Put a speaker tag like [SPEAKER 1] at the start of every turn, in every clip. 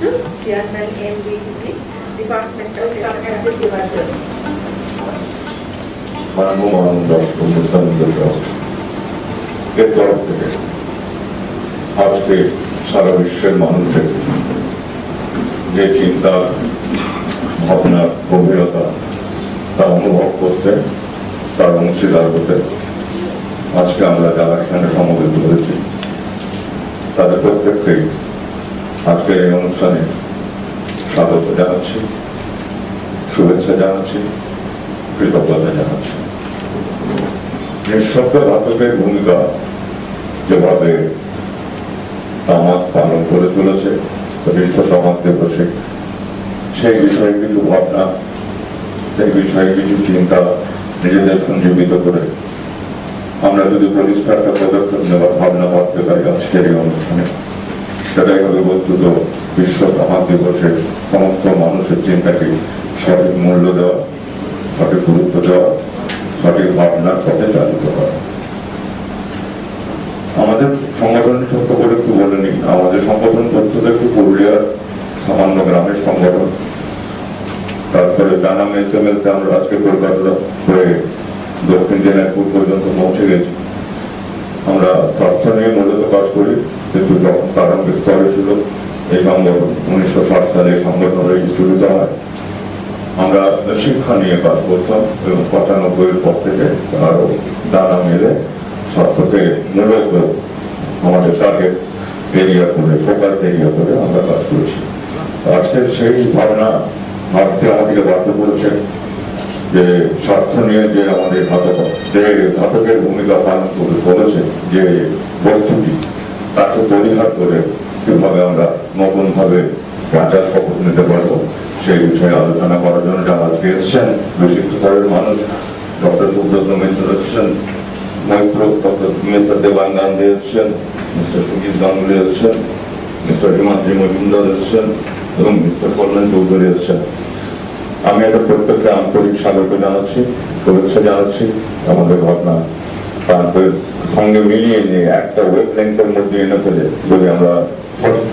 [SPEAKER 1] Two chairman MBDP departmental address দেওয়ার জন্য।
[SPEAKER 2] এর তরফ থেকে আজকে সারা বিশ্বের মানুষের যে চিন্তা ভাবনার গভীরতা তা অনুভব করতে, তার অংশীদার হতে আজকে আমরা যারা এখানে সমবেত হয়েছি তাদের প্রত্যেককেই আজকের এই অনুষ্ঠানে স্বাগত জানাচ্ছি, শুভেচ্ছা জানাচ্ছি, কৃতজ্ঞতা জানাচ্ছি। নিঃশব্দ ঘাতকের ভূমিকা যেভাবে তামাক পালন করে চলেছে বিশ্ব সমাজ দিবসে, সেই বিষয়ে কিছু ভাবনা, সেই বিষয়ে কিছু চিন্তা নিজেদের সঞ্জীবিত করে আমরা যদি পরিষ্কার একটা পদক্ষেপ নেওয়ার ভাবনা ভাবতে পারি আজকের এই অনুষ্ঠানে, সেটাই হবে বস্তুত বিশ্ব তামাক দিবসের সমস্ত মানুষের চিন্তাকে সঠিক মূল্য দেওয়া, সঠিক গুরুত্ব দেওয়া, সঠিক ভাবনার পথে চালিত করা। আমাদের সংগঠনের ছোট্ট করে একটু বলে নিই, আমাদের সংগঠন প্রস্তুত একটু পুরুলিয়ার সামান্য গ্রামের সংগঠন। তারপরে জানা মেলতে মেলতে আমরা আজকে কলকাতা হয়ে দক্ষিণ দিনাজপুর পর্যন্ত পৌঁছে গেছি। আমরা স্বার্থ নিয়ে মূলত কাজ করি, কিন্তু যখন প্রারম্ভিক স্তরে ছিল এই সংগঠন 1960 সালে এই সংগঠন রেজিস্ট্রিত হয়। আমরা শিক্ষা নিয়ে কাজ করতাম এবং 95-এর পর থেকে আরো ডানা মেলে স্বার্থকে মূলত আমাদের টার্গেট এরিয়া করে, ফোকাস এরিয়া করে আমরা কাজ করছি। আজকের সেই ভাবনা ভাবতে আমাদেরকে বাধ্য করেছে যে স্বার্থ নিয়ে যে আমাদের ঘাতকের ভূমিকা পালন করে চলেছে যে বস্তুটি, তাকে পরিহার করে কিভাবে আমরা নতুন ভাবে বাঁচার শপথ নিতে পারবো সেই বিষয়ে আলোচনা করার জন্য যারা আজকে এসছেন বিশিষ্ট স্তরের মানুষ, ডক্টর সুব্রত মিত্র এসছেন, মিস্টার দেবান গান্ধী এসছেন, মিস্টার সুজিত গাঙ্গুলি এসছেন, মিস্টার হিমাদ্রি মজুমদার এসছেন এবং মিস্টার কল্যাণ চৌধুরী এসছেন। আমি এটা প্রত্যেককে আন্তরিক স্বাগত জানাচ্ছি, শুভেচ্ছা জানাচ্ছি। আমাদের ঘটনা তাদের সঙ্গে মিলিয়ে নিয়ে একটা ওয়েব লেন্থের মধ্যে এনে ফেলে যদি আমরা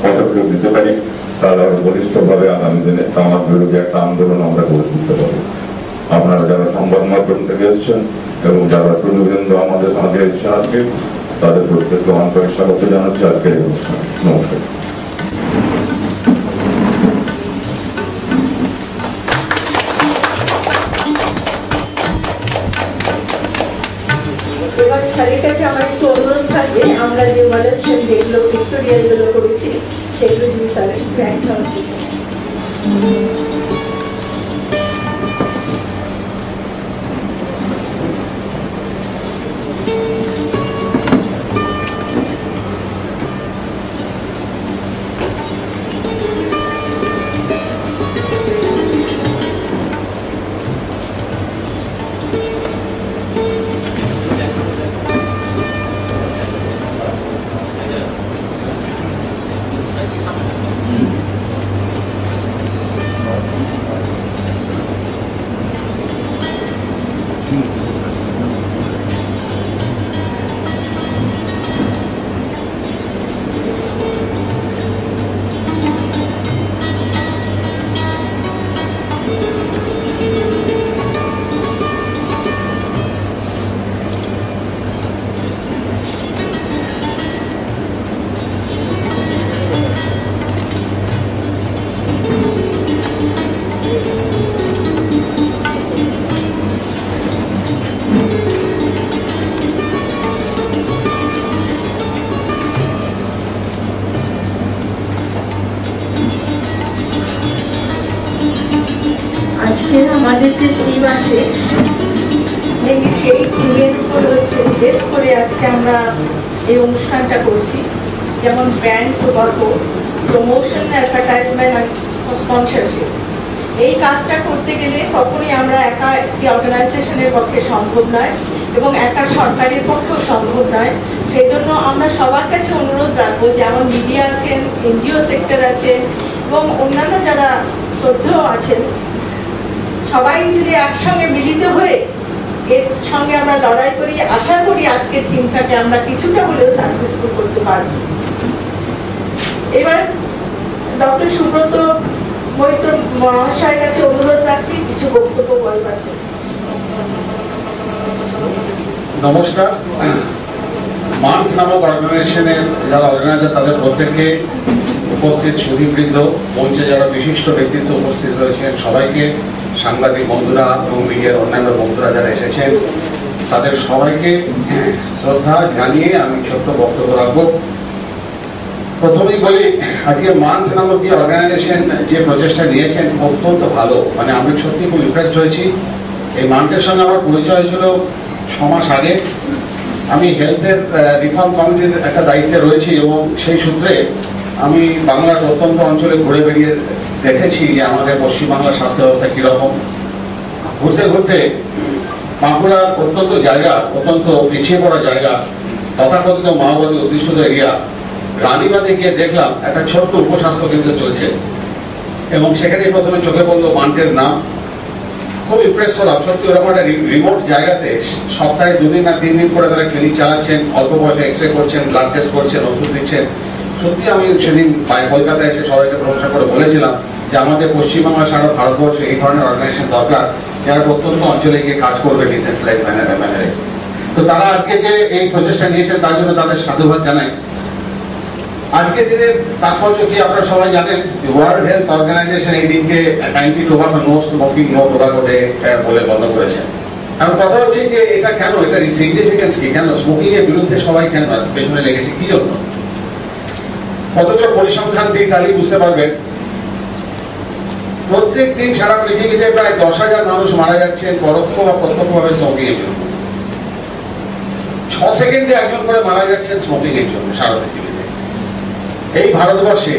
[SPEAKER 2] পদক্ষেপ দিতে পারি, তাহলে আরো বলিষ্ঠভাবে আগামী দিনে তামাক বিরোধী একটা আন্দোলন আমরা গড়ে তুলতে পারি। আপনারা যারা সংবাদ মাধ্যম থেকে এসছেন এবং যারা প্রতিবৃন্দ আমাদের সঙ্গে এসছেন আজকে, তাদের প্রত্যেককে আন্তরিক স্বাগত জানাচ্ছি আজকের এই অনুষ্ঠানে। নমস্কার।
[SPEAKER 1] আমার একটু অনুরোধ থাকবে, আমরা যে ভলেন্টিয়ার যেগুলো ভিক্টোরিয়া গুলো করেছি সেগুলো যদি স্যারের গ্র্যান্ড হচ্ছে। আমাদের যে টিম আছে সেই টিমের উপর হচ্ছে বেস করে আজকে আমরা এই অনুষ্ঠানটা করছি। যেমন ব্র্যান্ড টোবাকো প্রমোশন, অ্যাডভার্টাইজমেন্ট আর স্পন্সরশিপ, এই কাজটা করতে গেলে কখনোই আমরা একা একটি অর্গানাইজেশনের পক্ষে সম্ভব নয় এবং একা সরকারের পক্ষেও সম্ভব নয়। সেই জন্য আমরা সবার কাছে অনুরোধ রাখবো, যেমন মিডিয়া আছেন, এনজিও সেক্টর আছেন এবং অন্যান্য যারা শ্রদ্ধেয় আছেন, সবাই যদি একসঙ্গে মিলিত হয়ে এর সঙ্গে আমরা লড়াই করি, আশা করি আজকের থিমটাকে আমরা কিছুটা হলেও সাকসেসফুল করতে পারব। এবার ডক্টর সুব্রত মৈত্র মহাশয়ের কাছে অনুরোধ রাখছি কিছু বক্তব্য বলবার জন্য।
[SPEAKER 3] নমস্কার। মান্থ নামক অর্গানাইজেশনের যারা অর্গানাইজার তাদের প্রত্যেককে, উপস্থিত সুধীবৃন্দ, মঞ্চে যারা বিশিষ্ট ব্যক্তিত্ব উপস্থিত রয়েছেন সবাইকে, সাংবাদিক বন্ধুরা এবং মিডিয়ার অন্যান্য বন্ধুরা যারা এসেছেন তাদের সবাইকে শ্রদ্ধা জানিয়ে আমি ছোট্ট বক্তব্য রাখবো। প্রথমেই বলি, আজকে মান্থ নামক যে অর্গানাইজেশন যে প্রচেষ্টা নিয়েছেন অত্যন্ত ভালো, মানে আমি সত্যি খুব ইমপ্রেসড হয়েছি। এই মান্থের সঙ্গে আমার পরিচয় হয়েছিল 6 মাস আগে। আমি হেলথের রিফর্ম কমিটির একটা দায়িত্বে রয়েছি এবং সেই সূত্রে আমি বাংলার প্রত্যন্ত অঞ্চলে ঘুরে বেরিয়ে দেখেছি যে আমাদের পশ্চিমবাংলার স্বাস্থ্য ব্যবস্থা কীরকম। ঘুরতে ঘুরতে বাঁকুড়ার অত্যন্ত জায়গা, অত্যন্ত পিছিয়ে পড়া জায়গা, তথাকথিত মাওবাদী অধিষ্ঠিত এরিয়া রানীবাঁধে গিয়ে দেখলাম একটা ছোট্ট উপস্বাস্থ্য কেন্দ্র চলছে এবং সেখানে প্রথমে চোখে পড়লো মান্থের নাম। খুব ইমপ্রেস হলাম, সত্যি ওরকম একটা রিমোট জায়গাতে সপ্তাহে 2 দিন না 3 দিন করে তারা ক্লিনিক চালাচ্ছেন, অল্প বয়সে এক্সরে করছেন, ব্লাড টেস্ট করছেন, ওষুধ দিচ্ছেন। সত্যি আমি সেদিন কলকাতায় এসে সবাইকে প্রশংসা করে বলেছিলাম যে আমাদের পশ্চিমবাংলা সারা ভারতবর্ষে এই ধরনের অর্গানাইজেশন দরকার যারা প্রত্যন্ত অঞ্চলে গিয়ে কাজ করবে ডিসেন্ট্রালাইজ ম্যানারে। তো তারা আজকে যে এই প্রচেষ্টা নিয়েছেন তার জন্য তাদের সাধুবাদ জানাই। আজকে দিনের তাৎপর্য কি আপনারা সবাই জানেন, ওয়ার্ল্ড হেলথ অর্গানাইজেশন এই দিনকে anti tobacco no smoking no tobacco day বলে বন্ধ করেছেন। আর কথা হচ্ছে যে এটা কেন, এটা সিগনিফিকেন্স কি, কেন স্মোকিং এর বিরুদ্ধে সবাই কেন পেছনে লেগেছে, কি জন্য? অথচ পরিসংখ্যান দিয়ে তাহলেই বুঝতে পারবেন প্রত্যেক দিন সারা পৃথিবীতে প্রায় 10,000 মানুষ মারা যাচ্ছেন পরোক্ষ বা প্রত্যক্ষভাবে স্মোকিং এর জন্য। 6 সেকেন্ডে একজন করে মারা যাচ্ছেন স্মোকিং এর জন্য সারা পৃথিবীতে। এই ভারতবর্ষে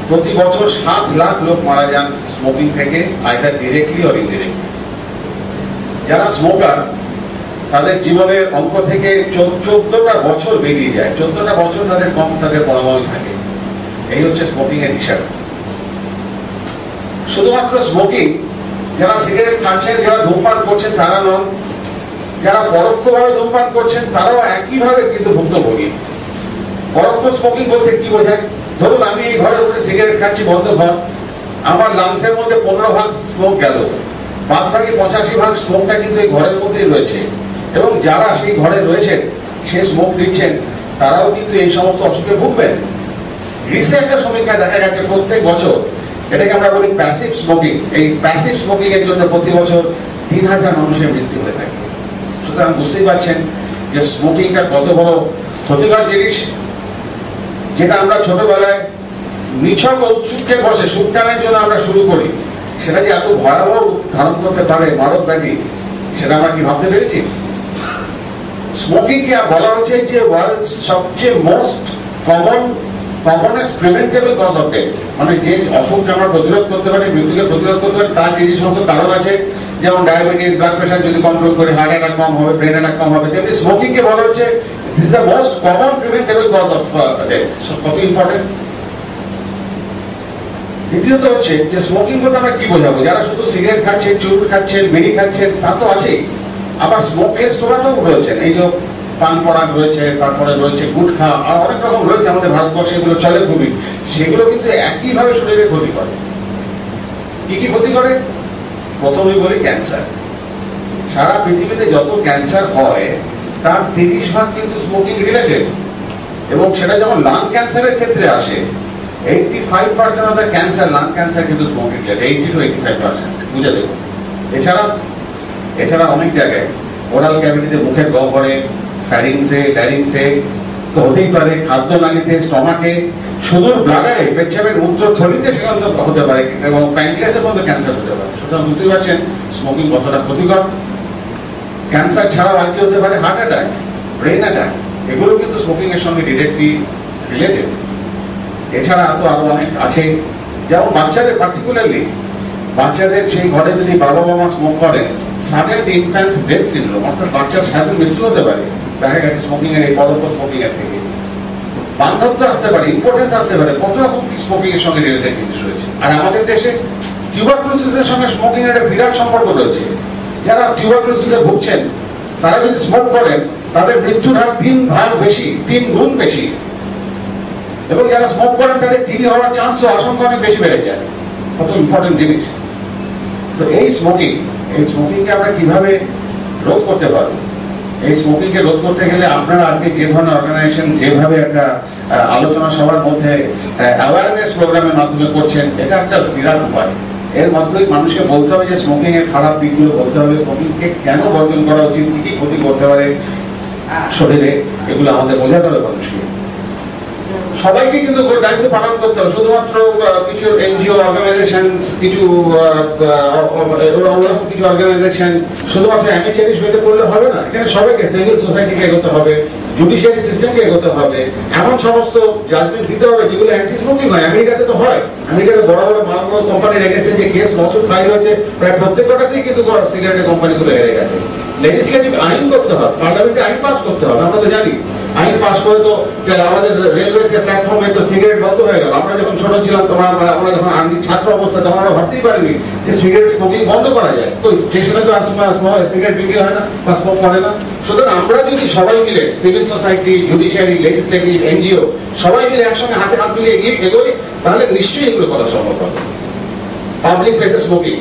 [SPEAKER 3] প্রতি বছর 7 লাখ লোক মারা যান স্মোকিং থেকে, আইদার ডিরেক্টলি অর ইনডিরেক্টলি। যারা স্মোকার তাদের জীবনের অঙ্ক থেকে 14টা বছর বেরিয়ে যায়, 14টা বছর তাদের কম তাদের পরমাণু থাকে। এই হচ্ছে স্মোকিং এর হিসাব। শুধুমাত্র স্মোকিং, যারা সিগারেট খাচ্ছেন, যারা ধূমপান করছেন তারা নন, যারা পরোক্ষভাবে ধূমপান করছেন তারাও একইভাবে কিন্তু ভুক্তভোগী। পরোক্ষ স্মোকিং বলতে কি বোঝায়? ধরুন আমি এই ঘরের মধ্যে সিগারেট খাচ্ছি, বন্ধ ঘর, আমার লাংসের মধ্যে 15% স্মোক গেল, বাদ বাকি 85% স্মোকটা কিন্তু এই ঘরের মধ্যেই রয়েছে। এবং যারা সেই ঘরে রয়েছেন, সে স্মোক দিচ্ছেন, তারাও কিন্তু এই সমস্ত অসুখে ভুগবেন। গ্রিসে একটা সমীক্ষায় দেখা গেছে প্রত্যেক বছর, এটাকে আমরা বলি প্যাসিভ স্মোকিং, এই প্যাসিভ স্মোকিং এর জন্য প্রতি বছর 3,000 মানুষের মৃত্যু হয়ে থাকে। সুতরাং বুঝতেই পারছেন যে স্মোকিংটা কত বড় ক্ষতিকর জিনিস, যেটা আমরা ছোটবেলায় নিছক সুখের বসে সুখ টানার জন্য আমরা শুরু করি, সেটা যে এত ভয়াবহ ধারণ করতে পারে মারক ব্যাধি, সেটা আমরা কি ভাবতে পেরেছি? স্মোকিং কে বলা হচ্ছে যে ওয়ার্ল্ড সবচেয়ে most commonest preventable cause of death, মানে যে অসুখকে আমরা প্রতিরোধ করতে পারি, মৃত্যুকে প্রতিরোধ করতে পারি, তার যে সমস্ত কারণ আছে, যেমন ডায়াবেটিস, ব্লাড প্রেশার যদি কন্ট্রোল করে হার্ট অ্যাটাক কম হবে, ব্রেন অ্যাটাক কম হবে, তেমনি স্মোকিং কে বলা হচ্ছে this is the most common preventable cause of death. কত ইম্পর্টেন্ট। দ্বিতীয়ত হচ্ছে যে স্মোকিং বলতে আমরা কি বোঝাবো? যারা শুধু সিগারেট খাচ্ছেন, চুরুট খাচ্ছেন, বিড়ি খাচ্ছেন, তা তো আছেই, আবার স্মোকলেস টোবাকো রয়েছেন, এই যে পান পরাগ রয়েছে, তারপরে রয়েছে গুটখা, আর অনেক রকম রয়েছে আমাদের ভারতবর্ষে, এগুলো চলে খুবই। সেগুলো কিন্তু একইভাবে শরীরে ক্ষতি করে। কি কি ক্ষতি করে? প্রথমেই বলি ক্যান্সার। সারা পৃথিবীতে যত ক্যান্সার হয় তার 30% কিন্তু স্মোকিং রিলেটেড, এবং সেটা যখন লাং ক্যান্সারের ক্ষেত্রে আসে 85% of the cancer, lung cancer কিন্তু স্মোকিং রিলেটেড, 80 to 85%, বুঝে দেখুন। এছাড়া অনেক জায়গায় ওরাল ক্যাভিটিতে, মুখের গহ্বরে, ফ্যারিংসে, ড্যারিংসে তো হতেই পারে, খাদ্য নালীতে, স্টমাকে, সুদূর ব্লাডারে, পেচ্ছাপের মূত্রথলিতে সেখানে হতে পারে, এবং প্যানক্রিয়াসের মধ্যে ক্যান্সার হতে পারে। সুতরাং বুঝতেই পারছেন স্মোকিং কতটা ক্ষতিকর। ক্যান্সার ছাড়াও আর কি হতে পারে? হার্ট অ্যাটাক, ব্রেন অ্যাটাক, এগুলো কিন্তু স্মোকিং এর সঙ্গে ডিরেক্টলি রিলেটেড। এছাড়া তো আরো অনেক আছে, যেমন বাচ্চাদের, পার্টিকুলারলি বাচ্চাদের সেই ঘরে যদি বাবা মা স্মোক করেন, সাডেন ইনফ্যান্ট ডেথ সিনড্রোম, অর্থাৎ বাচ্চার সাথে মৃত্যু হতে পারে দেখা গেছে স্মোকিং এর, এই পরোক্ষ স্মোকিং এর থেকে। বান্ধবত্ব আসতে পারে, ইম্পর্টেন্স আসতে পারে, কত রকম স্মোকিং এর সঙ্গে রিলেটেড জিনিস রয়েছে। আর আমাদের দেশে টিউবারকুলোসিসের সঙ্গে স্মোকিং এর একটা বিরাট সম্পর্ক রয়েছে। যারা টিউবারকুলোসিসে ভুগছেন তারা যদি স্মোক করেন, তাদের মৃত্যুর হার 3 গুণ বেশি। এবং যারা স্মোক করেন তাদের টিবি হওয়ার চান্স ও আশঙ্কা অনেক বেশি বেড়ে যায়। কত ইম্পর্টেন্ট জিনিস। তো এই স্মোকিংকে আমরা কিভাবে রোধ করতে পারবো? এই স্মোকিংকে রোধ করতে গেলে আপনারা আজকে যে ধরনের অর্গানাইজেশন যেভাবে একটা আলোচনা সভার মধ্যে অ্যাওয়ারনেস প্রোগ্রামের মাধ্যমে করছেন, এটা একটা বিরাট উপায়। এর মাধ্যমে মানুষকে বলতে হবে যে স্মোকিং এর খারাপ দিকগুলো বলতে হবে, স্মোকিংকে কেন বর্জন করা উচিত, কি কি ক্ষতি করতে পারে শরীরে, এগুলো আমাদের বোঝাতে হবে মানুষকে। সবাইকে কিন্তু দায়িত্ব পালন করতে হবে। শুধুমাত্র কিছু এনজিও অর্গানাইজেশন, কিছু অর্গানাইজেশন শুধুমাত্র অ্যামেচারিশ ওয়েতে করলে হবে না। এখানে সবাইকে, সিভিল সোসাইটিকে এগোতে হবে, জুডিশিয়ারি সিস্টেমকে এগোতে হবে, এমন সমস্ত জাজমেন্ট দিতে হবে যেগুলো অ্যান্টি স্মোকিং হয়। আমেরিকাতে তো হয়, আমেরিকাতে বড় বড় মাল কোম্পানি রেখেছে যে কেস বছর ফাইল হয়েছে, প্রায় প্রত্যেকটাতেই কিন্তু সিগারেটের কোম্পানিগুলো হেরে গেছে। লেজিসলেটিভ আইন করতে হবে, পার্লামেন্টে আইন পাস করতে হবে। আমরা তো জানি আইন পাস করে তো আমাদের রেলওয়েতে প্ল্যাটফর্মে তো সিগারেট বন্ধ হয়ে গেল। আমরা যখন ছোট ছিলাম, আমরা যখন ছাত্র অবস্থা, তখন আমরা ভাবতেই পারিনি যে সিগারেট স্মোকিং বন্ধ করা যায়। তো স্টেশনে তো সিগারেট বিক্রি হয় না বা স্মোক করে না। সুতরাং আমরা যদি সবাই মিলে, civil society, judiciary, legislative, NGO, সবাই মিলে একসঙ্গে হাতে হাত মিলিয়ে এগোই, তাহলে নিশ্চয়ই এগুলো করা সম্ভব হবে। পাবলিক প্লেসে স্মোকিং,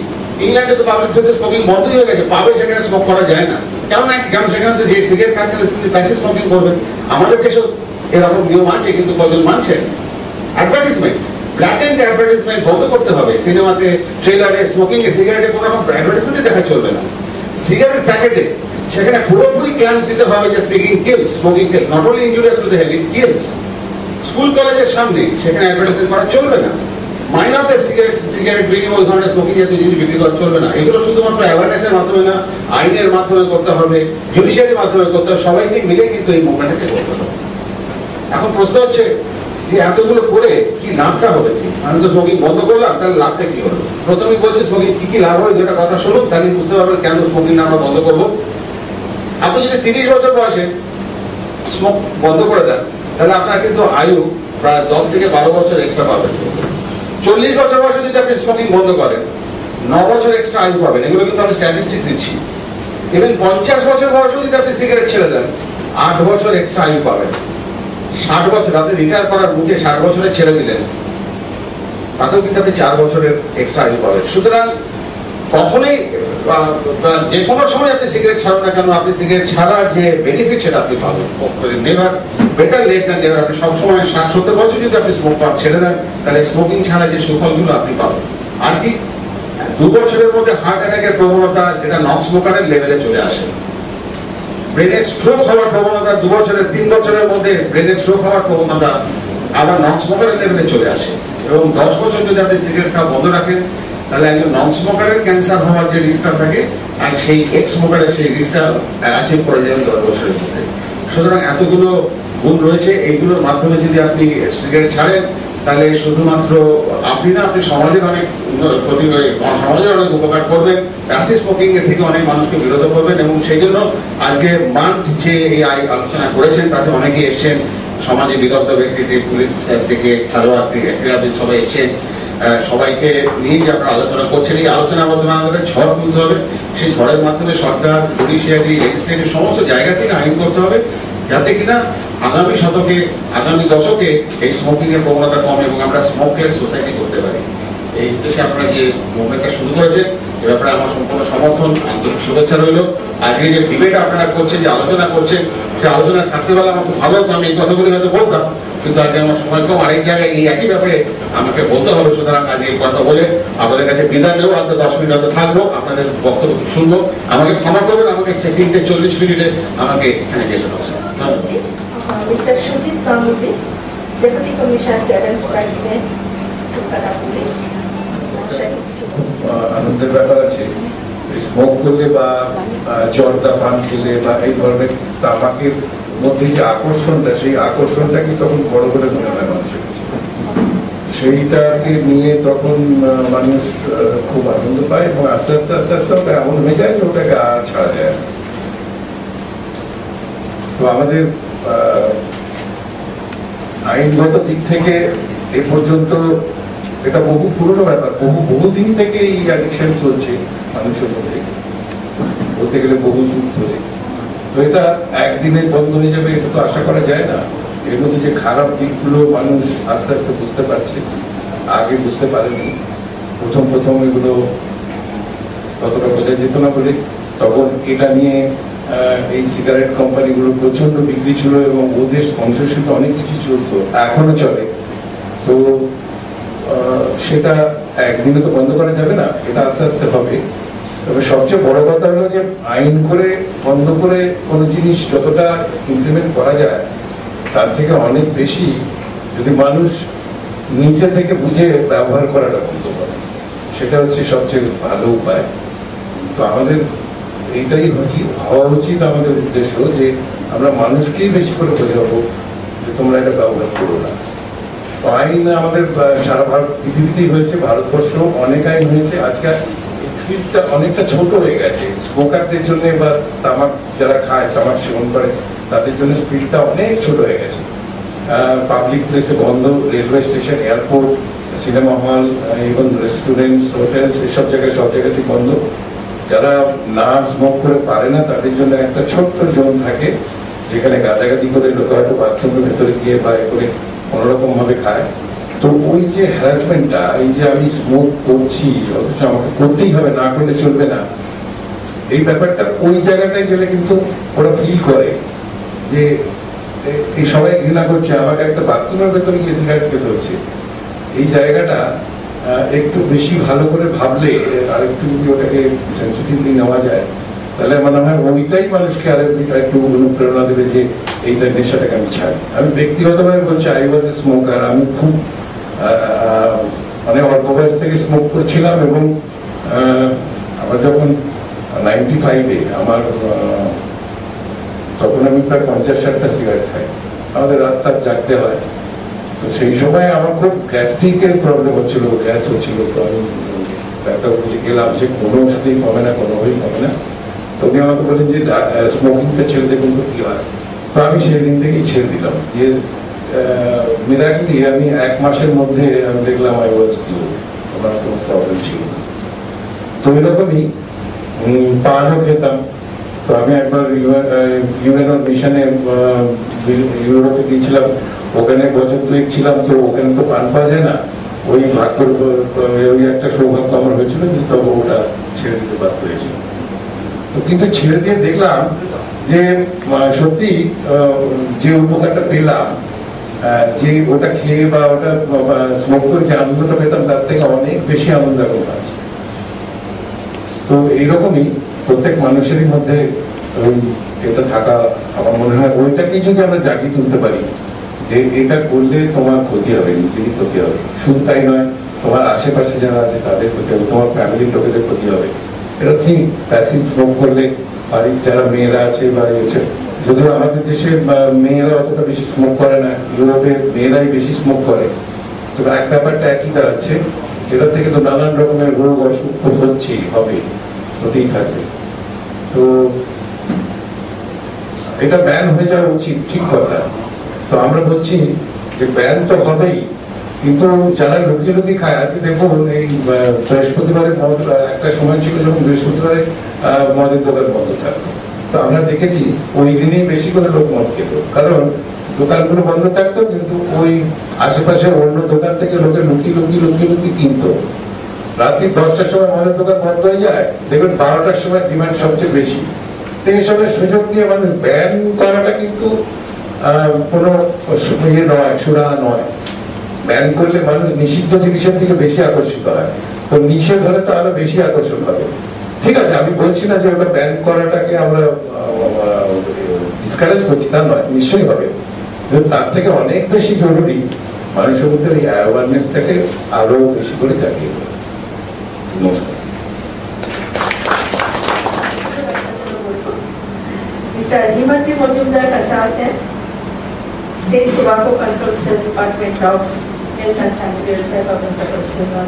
[SPEAKER 3] ইংল্যান্ডে তো পাবলিক প্লেসে স্মোকিং বন্ধই হয়ে গেছে। পাবে সেখানে স্মোক করা যায় না। কেমন সেখানে তো যে সিগারেট খাচ্ছেন তিনি প্যাসিভ স্মোকিং করবেন। আমাদের দেশেও এরকম নিয়ম আছে, কিন্তু কজন মানছেন? অ্যাডভার্টিসমেন্ট, ব্ল্যাটেন্ট অ্যাডভার্টিসমেন্ট বন্ধ করতে হবে। সিনেমাতে, ট্রেলারে, স্মোকিং এ, সিগারেটে কোনো রকম অ্যাডভার্টিসমেন্টই দেখা চলবে না। সিগারেট প্যাকেটে সেখানে পুরোপুরি ক্ল্যাম্প দিতে হবে যে smoking kills, smoking kills, not only injurious to the health, it kills. School কলেজের সামনে সেখানে অ্যাডভার্টাইজমেন্ট করা চলবে না। মাইনরদের সিগারেট বিড়ি ওই ধরনের স্মোকিং জাতীয় জিনিস বিক্রি করা চলবে না। এগুলো শুধুমাত্র অ্যাওয়ারনেসের মাধ্যমে না, আইনের মাধ্যমে করতে হবে, জুডিশিয়ারির মাধ্যমে করতে হবে। সবাইকে মিলে কিন্তু এই মুভমেন্টটাকে করতে হবে। এখন প্রশ্ন হচ্ছে যে এতগুলো করে কি লাভটা হবে? কি আমি তো স্মোকিং বন্ধ করলাম, তাহলে লাভটা কি হলো? প্রথমেই বলছি স্মোকিং কি কি লাভ হয়, যেটা কথা শুনুন, তাহলে বুঝতে পারবেন কেন স্মোকিং আমরা বন্ধ করবো। আপনি যদি 30 বছর বয়সে স্মোক বন্ধ করে দেন, তাহলে আপনার কিন্তু আয়ু প্রায় 10 থেকে 12 বছর এক্সট্রা পাবেন। 40 বছর বয়সে যদি আপনি স্মোকিং বন্ধ করেন, 9 বছর এক্সট্রা আয়ু পাবেন। এগুলো কিন্তু আমি স্ট্যাটিস্টিক্স দিচ্ছি। ইভেন 50 বছর বয়সে যদি আপনি সিগারেট ছেড়ে দেন, 8 বছর এক্সট্রা আয়ু পাবেন। 60 বছর আপনি রিটায়ার করার মুখে 60 বছরে ছেড়ে দিলেন, তাতেও কিন্তু আপনি 4 বছরের এক্সট্রা আয়ু পাবেন। সুতরাং কখনোই যে কোনো সময় আপনি সিগারেট ছাড়ুন না কেন, আপনি সিগারেট ছাড়ার যে বেনিফিট সেটা আপনি পাবেন। Never, better late than never. আপনি সবসময় 60-70 বছর যদি আপনি স্মোক ছেড়ে দেন, তাহলে স্মোকিং ছাড়া যে সুফলগুলো আপনি পাবেন। আর কি, 2 বছরের মধ্যে হার্ট অ্যাটাকের প্রবণতা, যেটা নন স্মোকারের লেভেলে চলে আসে। ব্রেনের স্ট্রোক হওয়ার প্রবণতা 2 বছরের, 3 বছরের মধ্যে ব্রেনের স্ট্রোক হওয়ার প্রবণতা আবার নন স্মোকারের লেভেলে চলে আসে। এবং 10 বছর যদি আপনি সিগারেট খাওয়া বন্ধ রাখেন, তাহলে একজন নন স্মোকারের ক্যান্সার হওয়ার যে রিস্কটা থাকে, আর সেই এক্স স্মোকারের সেই রিস্কটা অ্যাচিভ করে যাবেন 10 বছরের মধ্যে। সুতরাং এতগুলো গুণ রয়েছে। এইগুলোর মাধ্যমে যদি আপনি সিগারেট ছাড়েন, তাহলে শুধুমাত্র আপনি না, আপনি সমাজের অনেক সমাজের অনেক উপকার করবেন। প্যাসিভ স্মোকিং এর থেকে অনেক মানুষকে বিরত করবেন। এবং সেই জন্য আজকে মান্থ যে এই আলোচনা করেছেন, তাতে অনেকে এসছেন, সমাজে বিদগ্ধ ব্যক্তিতে, পুলিশ থেকে, খেলোয়াড় থেকে, ক্রীড়াবিদ সবাই এসছেন। সবাইকে নিয়ে যে আপনারা আলোচনা করছেন, এই আলোচনার মাধ্যমে আমাদের ঝড় তুলতে হবে। সেই ঝড়ের মাধ্যমে সরকার, জুডিশিয়ারি, লেজিসলেটিভ সমস্ত জায়গা থেকে আইন করতে হবে, যাতে কিনা আগামী শতকে, আগামী দশকে এই স্মোকিং এর প্রবণতা কমে এবং আমরা স্মোকলেস সোসাইটি করতে পারি। এই উদ্দেশ্যে আপনারা যে মুভমেন্টটা শুরু করেছেন, এ ব্যাপারে আমার সম্পূর্ণ সমর্থন, আন্তরিক শুভেচ্ছা রইল। আজকে যে ডিবেট আপনারা করছেন, যে আলোচনা করছেন, সেই আলোচনা থাকতে পারলে আমার খুব ভালো হতো। আমি এই কথাগুলি হয়তো বলতাম, কিন্তু আজকে আমার সময় কম, আরেক জায়গায় এই একই ব্যাপারে আমাকে বলতে হবে। সুতরাং আজকে এই কথা বলে আপনাদের কাছে বিদায় নেবো। আপনার 10 মিনিট হয়তো থাকবো, আপনাদের বক্তব্য শুনবো। আমাকে ক্ষমা করবেন, আমাকে 3-40 মিনিটে আমাকে এখানে যেতে হবে।
[SPEAKER 1] Mr. Sujit Ganguly, Deputy Commissioner 7 for Agreement, Kolkata Police.
[SPEAKER 4] আনন্দের ব্যাপার আছে, স্মোক করলে বা জর্দা পান খেলে বা এই ধরনের তামাকের মধ্যে যে আকর্ষণটা, সেই আকর্ষণটা কি তখন বড় করে মনে হয় মানুষের কাছে। সেইটাকে নিয়ে তখন মানুষ খুব আনন্দ পায় এবং আস্তে আস্তে আস্তে আস্তে ওটা এমন হয়ে যায় যে ওটাকে আর ছাড়া যায় না। তো আমাদের আইনগত দিক থেকে এ পর্যন্ত এটা বহু পুরনো ব্যাপার, বহুদিন থেকে এই অ্যাডিকশন চলছে মানুষের মধ্যে, বলতে গেলে বহু যুগ ধরে। তো এটা একদিনে বন্ধ হয়ে যাবে এটা তো আশা করা যায় না। এর মধ্যে যে খারাপ দিকগুলো মানুষ আস্তে আস্তে বুঝতে পারছে, আগে বুঝতে পারেনি। প্রথম এগুলো ততটা বোঝা যেত না বলে তখন এটা নিয়ে এই সিগারেট কোম্পানিগুলো প্রচন্ড বিক্রি ছিল এবং ওদের স্পন্সরশিপে অনেক কিছু চলতো, এখনো চলে। তো সেটা একদিনে তো বন্ধ করা যাবে না, এটা আস্তে আস্তে হবে। তবে সবচেয়ে বড় কথা হলো যে আইন করে বন্ধ করে কোনো জিনিস যতটা ইমপ্লিমেন্ট করা যায় তার থেকে অনেক বেশি যদি মানুষ নিজে থেকে বুঝে ব্যবহার করাটা বন্ধ করে, সেটা হচ্ছে সবচেয়ে ভালো উপায়। তো আমাদের এইটাই হওয়া উচিত আমাদের উদ্দেশ্য, যে আমরা মানুষকেই বেশি করে বোঝাবো যে তোমরা এটা ব্যবহার করো না। তো আইন আমাদের সারা পৃথিবীতেই হয়েছে, ভারতবর্ষ অনেক আইন হয়েছে। আজকাল ফিল্ডটা অনেকটা ছোট হয়ে গেছে স্মোকারদের জন্য, বা তামাক যারা খায়, তামাক সেবন করে তাদের জন্য স্পিডটা অনেক ছোট হয়ে গেছে। পাবলিক প্লেসে বন্ধ, railway station, airport, cinema hall, even restaurant, hotels, এসব জায়গায় সব জায়গাতেই বন্ধ। যারা না স্মোক করে পারে না তাদের জন্য একটা ছোট্ট জোন থাকে যেখানে গাদাগাদি করে লোক হয়তো বাথরুমের ভেতরে গিয়ে বা এ করে কোনোরকম ভাবে খায়। তো ওই যে হ্যারাসমেন্টটা, এই যে আমি স্মোক করছি অথচ আমাকে করতেই হবে, না করলে চলবে না, এই ব্যাপারটা ওই জায়গাটায় গেলে কিন্তু ওরা ফিল করে যে এই সবাই ঘৃণা করছে, আমাকে একটা বাথরুমের ভেতরে গিয়ে সিগারেট খেতে হচ্ছে। এই জায়গাটা একটু বেশি ভালো করে ভাবলে আর একটু যদি ওটাকে সেন্সিটিভলি নেওয়া যায় তাহলে মনে হয় ওইটাই মানুষকে একটু অনুপ্রেরণা দেবে যে এইটা নেশাটাকে আমি ছাড়ি। আমি ব্যক্তিগতভাবে বলছি, আই ওয়াজ এ স্মোকার। আমি খুব অনেক অল্প বয়স থেকে স্মোক করছিলাম এবং আমার যখন 95-এ আমার তখন আমি প্রায় 50-60টা সিগারেট খাই। আমাদের রাত জাগতে হয়। তো সেই সময় আমার খুব গ্যাস্ট্রিকের প্রবলেম হচ্ছিল, গ্যাস হচ্ছিল। তো আমি ডাক্তার বুঝে গেলাম যে কোনো ওষুধেই কমে না, কোনোভাবেই কমে না। তো উনি আমাকে বলেন যে স্মোকিংটা ছেড়ে দেখুন তো কি হয়। তো আমি সেই দিন থেকেই ছেড়ে দিলাম। যে মিরাকলি আমি 1 মাসের মধ্যে আমি দেখলাম আই ওয়াজ কিউরড, আমার কোনো প্রবলেম ছিল না। তো এরকমই পানও খেতাম। তো আমি একবার ইউএনও মিশনে ইউরোপে গিয়েছিলাম, ওখানে বছর 2 ছিলাম। তো ওখানে তো পান পাওয়া যায় না, ওই ভাগ করে ওই একটা সৌভাগ্য আমার হয়েছিল যে তবে ওটা ছেড়ে দিতে বাধ্য হয়েছিল। তো কিন্তু ছেড়ে দিয়ে দেখলাম যে সত্যি যে উপকারটা পেলাম, যে ওটা খেয়ে বা ওটা স্মোক করে যে আনন্দটা পেতাম তার থেকে অনেক বেশি আনন্দ এখন পাচ্ছি। তো এইরকমই প্রত্যেক মানুষেরই মধ্যে ওই এটা থাকা আমার মনে হয়, ওইটাকেই যদি আমরা জাগিয়ে তুলতে পারি যে এটা করলে তোমার ক্ষতি হবে, নিজেরই ক্ষতি হবে। শুধু তাই নয়, তোমার আশেপাশে যারা আছে তাদের ক্ষতি হবে, তোমার ফ্যামিলির লোকেদের ক্ষতি হবে। এটা ঠিক প্যাসিভ স্মোক করলে বাড়ির যারা মেয়েরা আছে বা যদিও আমাদের দেশে মেয়েরা অতটা বেশি স্মোক করে না, ইউরোপে মেয়েরাই বেশি স্মোক করে। তো এক ব্যাপারটা একই দাঁড়াচ্ছে, এটা থেকে তো নানান রকমের রোগ অসুখ হচ্ছেই, হবে, হতেই থাকবে। তো এটা ব্যান হয়ে যাওয়া উচিত, ঠিক কথা। তো আমরা বলছি যে ব্যান তো হবেই, কিন্তু যারা লুকিয়ে খায়, আজকে দেখুন এই বৃহস্পতিবারে একটা সময় ছিল যখন বৃহস্পতিবারে মদের দোকান বন্ধ থাকতো। তো আমরা দেখেছি ওই দিনেই বেশি করে লোক মদ খেত, কারণ দোকানগুলো বন্ধ থাকতো কিন্তু ওই আশেপাশে অন্য দোকান থেকে লোকে লুকিয়ে কিনতো। রাত্রি 10টার সময় মদের দোকান বন্ধ হয়ে যায়, দেখবেন 12টার সময় ডিমান্ড সবচেয়ে বেশি। তো এইসবের সুযোগ নিয়ে মানুষ ব্যান করাটা কিন্তু কোনো ইয়ে নয়, সুরাহা নয়। ব্যান করলে মানুষ নিষিদ্ধ জিনিসের দিকে বেশি আকর্ষিত হয়, তো নিষেধ হলে তো আরো বেশি আকর্ষণ হবে। ঠিক আছে, আমি বলছি না যে ওটা ব্যান করাটাকে আমরা ডিসকারেজ করছি, তা নয়, নিশ্চয়ই হবে। কিন্তু তার থেকে অনেক বেশি জরুরি মানুষের মধ্যে এই অ্যাওয়ারনেসটাকে আরো বেশি করে জাগিয়ে দেওয়া। নমস্কার।
[SPEAKER 1] Mr. Himanti Majumdar, Consultant, State Tobacco Control Cell, Department of Health and Family Welfare, Government of West Bengal.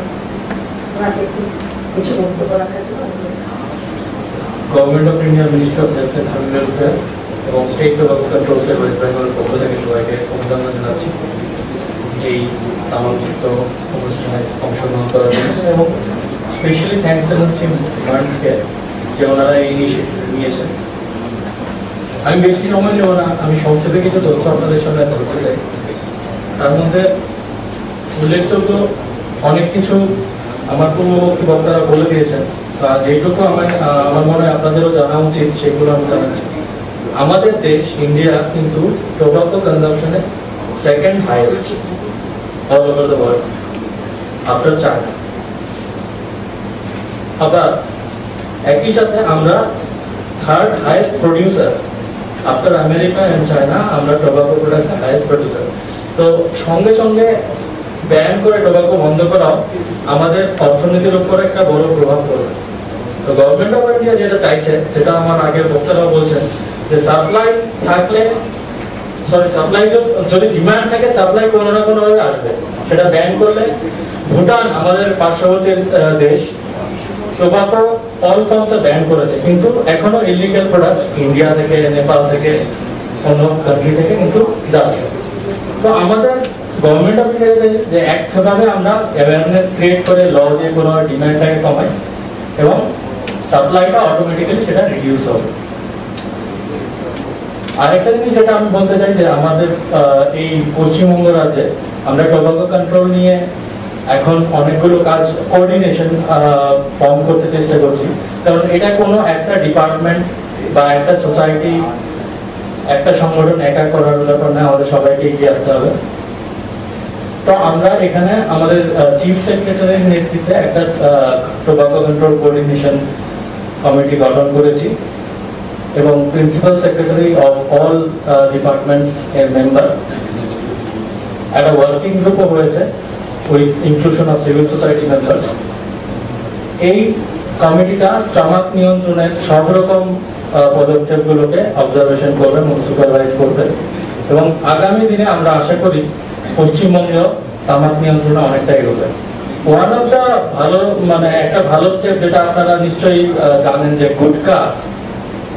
[SPEAKER 5] Government of India, ministry of health and family welfare এবং state tobacco control cell west বেঙ্গলের পক্ষ থেকে সবাইকে অভিনন্দন জানাচ্ছি এই তামাকযুক্ত অনুষ্ঠানে অংশগ্রহণ করার জন্য, এবং স্পেশালি থ্যাঙ্কস জানাচ্ছি মার্নকে যে ওনারা এই ইনিশিয়েটিভ নিয়েছেন। আমি বেশি সময় নেব না, আমি সংক্ষেপে কিছু তথ্য আপনাদের সামনে বলতে চাই। তার মধ্যে উল্লেখযোগ্য অনেক কিছু আমার পূর্ববর্তী বক্তারা বলে দিয়েছেন, যেটুকু আমার মনে হয় আপনাদেরও জানা উচিত সেগুলো আমি জানাচ্ছি। আমাদের দেশ ইন্ডিয়া কিন্তু টোবাকো কনজাম্পশনে second highest all over the world after China. আবার একই সাথে আমরা third highest producer after America and China. আমরা টোবাকো প্রোডাক্টসের হাইয়েস্ট প্রডিউসার। তো সঙ্গে সঙ্গে ব্যান করে টোবাকো বন্ধ করাও আমাদের অর্থনীতির উপর একটা বড় প্রভাব পড়বে। তো গভর্নমেন্ট অফ ইন্ডিয়া যেটা চাইছে, যেটা আমার আগের বক্তারাও বলছেন, যে সাপ্লাই থাকলে সাপ্লাই যদি ডিমান্ড থাকে সাপ্লাই কোনো না কোনো ভাবে আসবে। সেটা ব্যান করলে ভুটান আমাদের পার্শ্ববর্তী দেশ টোবাকো অল ফর্মসে ব্যান করেছে, কিন্তু এখনো ইলিগাল প্রোডাক্টস ইন্ডিয়া থেকে, নেপাল থেকে, অন্য কান্ট্রি থেকে কিন্তু যাচ্ছে। তো আমাদের গভর্নমেন্ট অফ ইন্ডিয়াতে যে একভাবে আমরা অ্যাওয়ারনেস ক্রিয়েট করে ল দিয়ে কোনো ডিমান্ডটাকে কমাই এবং সাপ্লাইটা অটোমেটিক্যালি সেটা রিডিউস হবে। আরেকটা জিনিস যেটা আমি বলতে চাই যে আমাদের এই পশ্চিমবঙ্গ রাজ্যে আমরা টোবাকো কন্ট্রোল নিয়ে এখন অনেকগুলো কাজ কোঅর্ডিনেশন ফর্ম করতে চেষ্টা করছি, কারণ এটা কোনো একটা ডিপার্টমেন্ট বা একটা সোসাইটি, একটা সংগঠন একা করার ব্যাপার না, আমাদের সবাইকে এগিয়ে আসতে হবে। তো আমরা এখানে আমাদের চিফ সেক্রেটারির নেতৃত্বে একটা টোবাকো কন্ট্রোল কোঅর্ডিনেশন কমিটি গঠন করেছি এবং principal secretary of all departments এর মেম্বার। একটা ওয়ার্কিং গ্রুপও হয়েছে with inclusion of civil society members. এই কমিটিটা তামাক নিয়ন্ত্রণের সব রকম পদক্ষেপগুলোকে অবজারভেশন করবে এবং সুপারভাইজ করবে এবং আগামী দিনে আমরা আশা করি পশ্চিমবঙ্গেও তামাক নিয়ন্ত্রণে অনেকটা এগোবে। ওয়ান অফ দ্য ভালো একটা ভালো স্টেপ যেটা আপনারা নিশ্চয়ই জানেন যে গুটকা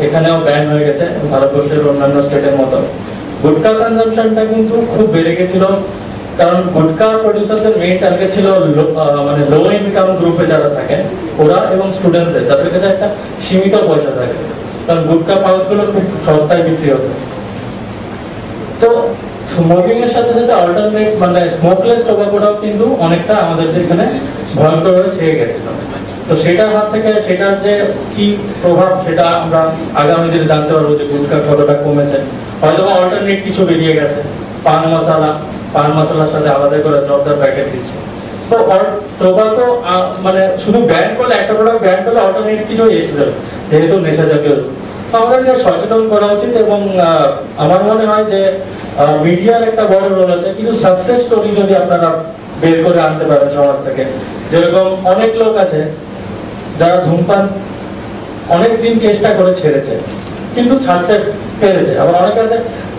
[SPEAKER 5] এখানেও ব্যান হয়ে গেছে ভারতবর্ষের অন্যান্য স্টেটের মতো। গুটকা কনজাম্পশনটা কিন্তু খুব বেড়ে গেছিল, কারণ গুটকা প্রডিউসারদের মেইন টার্গেট ছিল লো ইনকাম গ্রুপে যারা থাকেন ওরা এবং স্টুডেন্টদের, যাদের কাছে একটা সীমিত পয়সা থাকে, কারণ গুটকা পাউচগুলো খুব সস্তায় বিক্রি হতো। তো স্মোকিং এর সাথে সাথে অল্টারনেট স্মোকলেস টোবাকোটাও কিন্তু অনেকটা আমাদের এখানে ভয়ঙ্করভাবে ছেয়ে গেছিল। তো সেটার হাত থেকে সেটার যে কি প্রভাব সেটা আমরা আগামী দিনে জানতে পারবো যে গুটকা কতটা কমেছে। হয়তো অল্টারনেট কিছু বেরিয়ে গেছে, পান মশলার সাথে আলাদা করে জর্দার প্যাকেট দিচ্ছে। তো টোবাকো শুধু ব্যান করলে, একটা প্রোডাক্ট ব্যান করলে অল্টারনেট কিছু এসে যাবে, যেহেতু নেশা জাতীয়। তো আমাদেরকে সচেতন করা উচিত এবং আমার মনে হয় যে মিডিয়ার একটা বড় রোল আছে। কিছু সাকসেস স্টোরি যদি আপনারা বের করে আনতে পারেন সমাজ থেকে, যেরকম অনেক লোক আছে যারা ধূমপান অনেকদিন চেষ্টা করে ছেড়েছে কিন্তু ছাড়তে পেরেছে, আবার অনেক আছে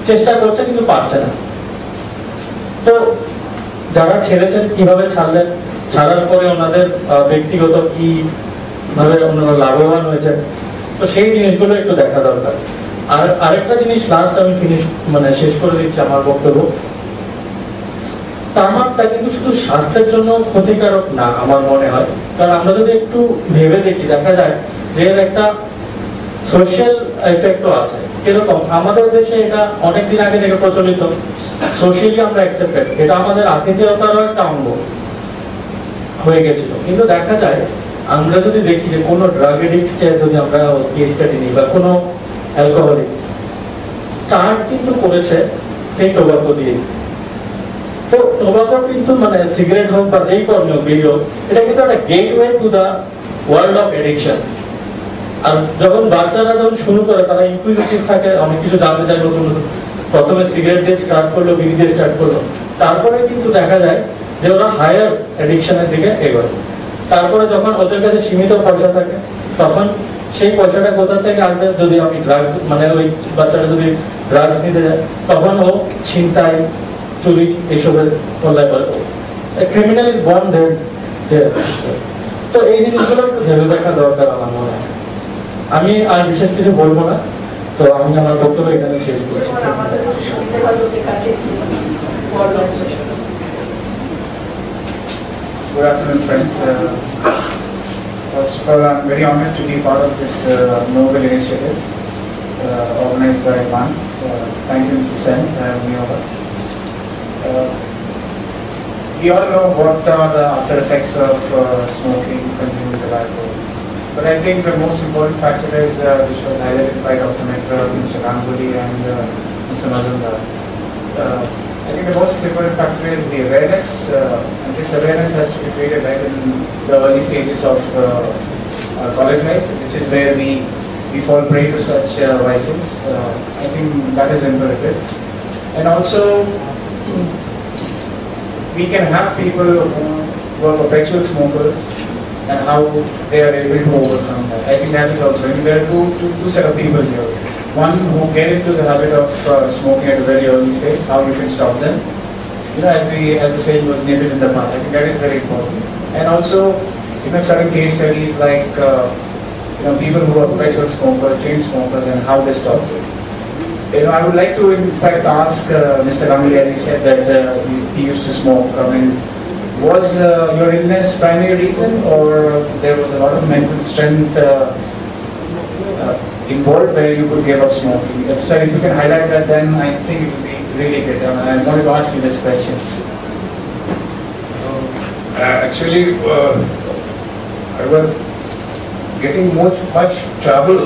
[SPEAKER 5] চেষ্টা করছে কিন্তু পারছে না। তো যারা ছেড়েছেন কিভাবে ছাড়লেন, ছাড়ার পরে ওনাদের ব্যক্তিগত কি ভাবে ওনারা লাভবান হয়েছে, তো সেই জিনিসগুলো একটু দেখা দরকার। আর আরেকটা জিনিস লাস্ট আমি শেষ করে দিচ্ছি আমার বক্তব্য। তামাকটা কিন্তু শুধু স্বাস্থ্যের জন্য ক্ষতিকারক না আমার মনে হয়, কারণ আমরা যদি একটু ভেবে দেখি দেখা যায় যে এর একটা সোশ্যাল এফেক্টও আছে। কিরকম? আমাদের দেশে এটা অনেকদিন আগে থেকে প্রচলিত, সোশ্যালি আমরা অ্যাকসেপ্টেড, এটা আমাদের আতিথেয়তারও একটা অঙ্গ হয়ে গেছিল। কিন্তু দেখা যায় আমরা যদি দেখি যে কোনো ড্রাগ এডিক্টকে যদি আমরা কেস স্টাডি নিই বা কোনো অ্যালকোহলিক, স্টার্ট কিন্তু করেছে সেই টোবাকো দিয়ে। তো টোবাকো কিন্তু সিগারেট হোক বা যেই কর্মীয় বিড়ি হোক, এটা কিন্তু একটা gateway to the world of addiction. আর যখন বাচ্চারা যখন শুরু করে তারা ইনকুইজিটিভ থাকে, অনেক কিছু জানতে চায় নতুন নতুন। প্রথমে সিগারেট দিয়ে স্টার্ট করলো, বিড়ি দিয়ে স্টার্ট করলো, তারপরে কিন্তু দেখা যায় যে ওরা হায়ার এডিকশনের দিকে এগোয়। তারপরে যখন ওদের কাছে সীমিত পয়সা থাকে তখন সেই পয়সাটা কোথা থেকে আসবে, যদি আমি ড্রাগস ওই বাচ্চাটা যদি ড্রাগস নিতে যায় তখন ও ছিনতাই, চুরি এসবের পল্লায় পড়ে। ক্রিমিনাল ইজ বর্ন দেয়ার। তো এই জিনিসগুলো একটু ভেবে দেখা দরকার আমার মনে হয়। আমি আর বিশেষ কিছু বলবো না, তো আমি আমার বক্তব্য এখানে শেষ করছি।
[SPEAKER 6] Good afternoon, friends. First of all, I'm very honored to be part of this noble initiative. organized by MAN. Thank you, Mr. Sen, for having me over. We all know what are the after effects of smoking, consuming tobacco. But I think the most important factor is, which was highlighted by Dr. Mitra, Mr. Ganguly, and Mr. Mazumdar. I think the most important factor is the awareness, and this awareness has to be created right in the early stages of college life, which is where we fall prey to such vices. I think that is imperative. And also, we can have people who are perpetual smokers and how they are able to overcome that. I think that is also, there are two set of people here. One who get into the habit of smoking at a very early stage, how you can stop them. As the saying was named in the past, I think that is very important. And also, certain case studies like, people who are perpetual smokers, chain smokers, and how they stop it. I would like to, in fact, ask Mr. Ganguly, as he said that he used to smoke. I mean, was your illness primary reason, or there was a lot of mental strength involved where you could give up smoking? Sir, if you can highlight that, then I think it would be really good. I wanted to ask you this question.
[SPEAKER 4] Actually, I was getting much trouble,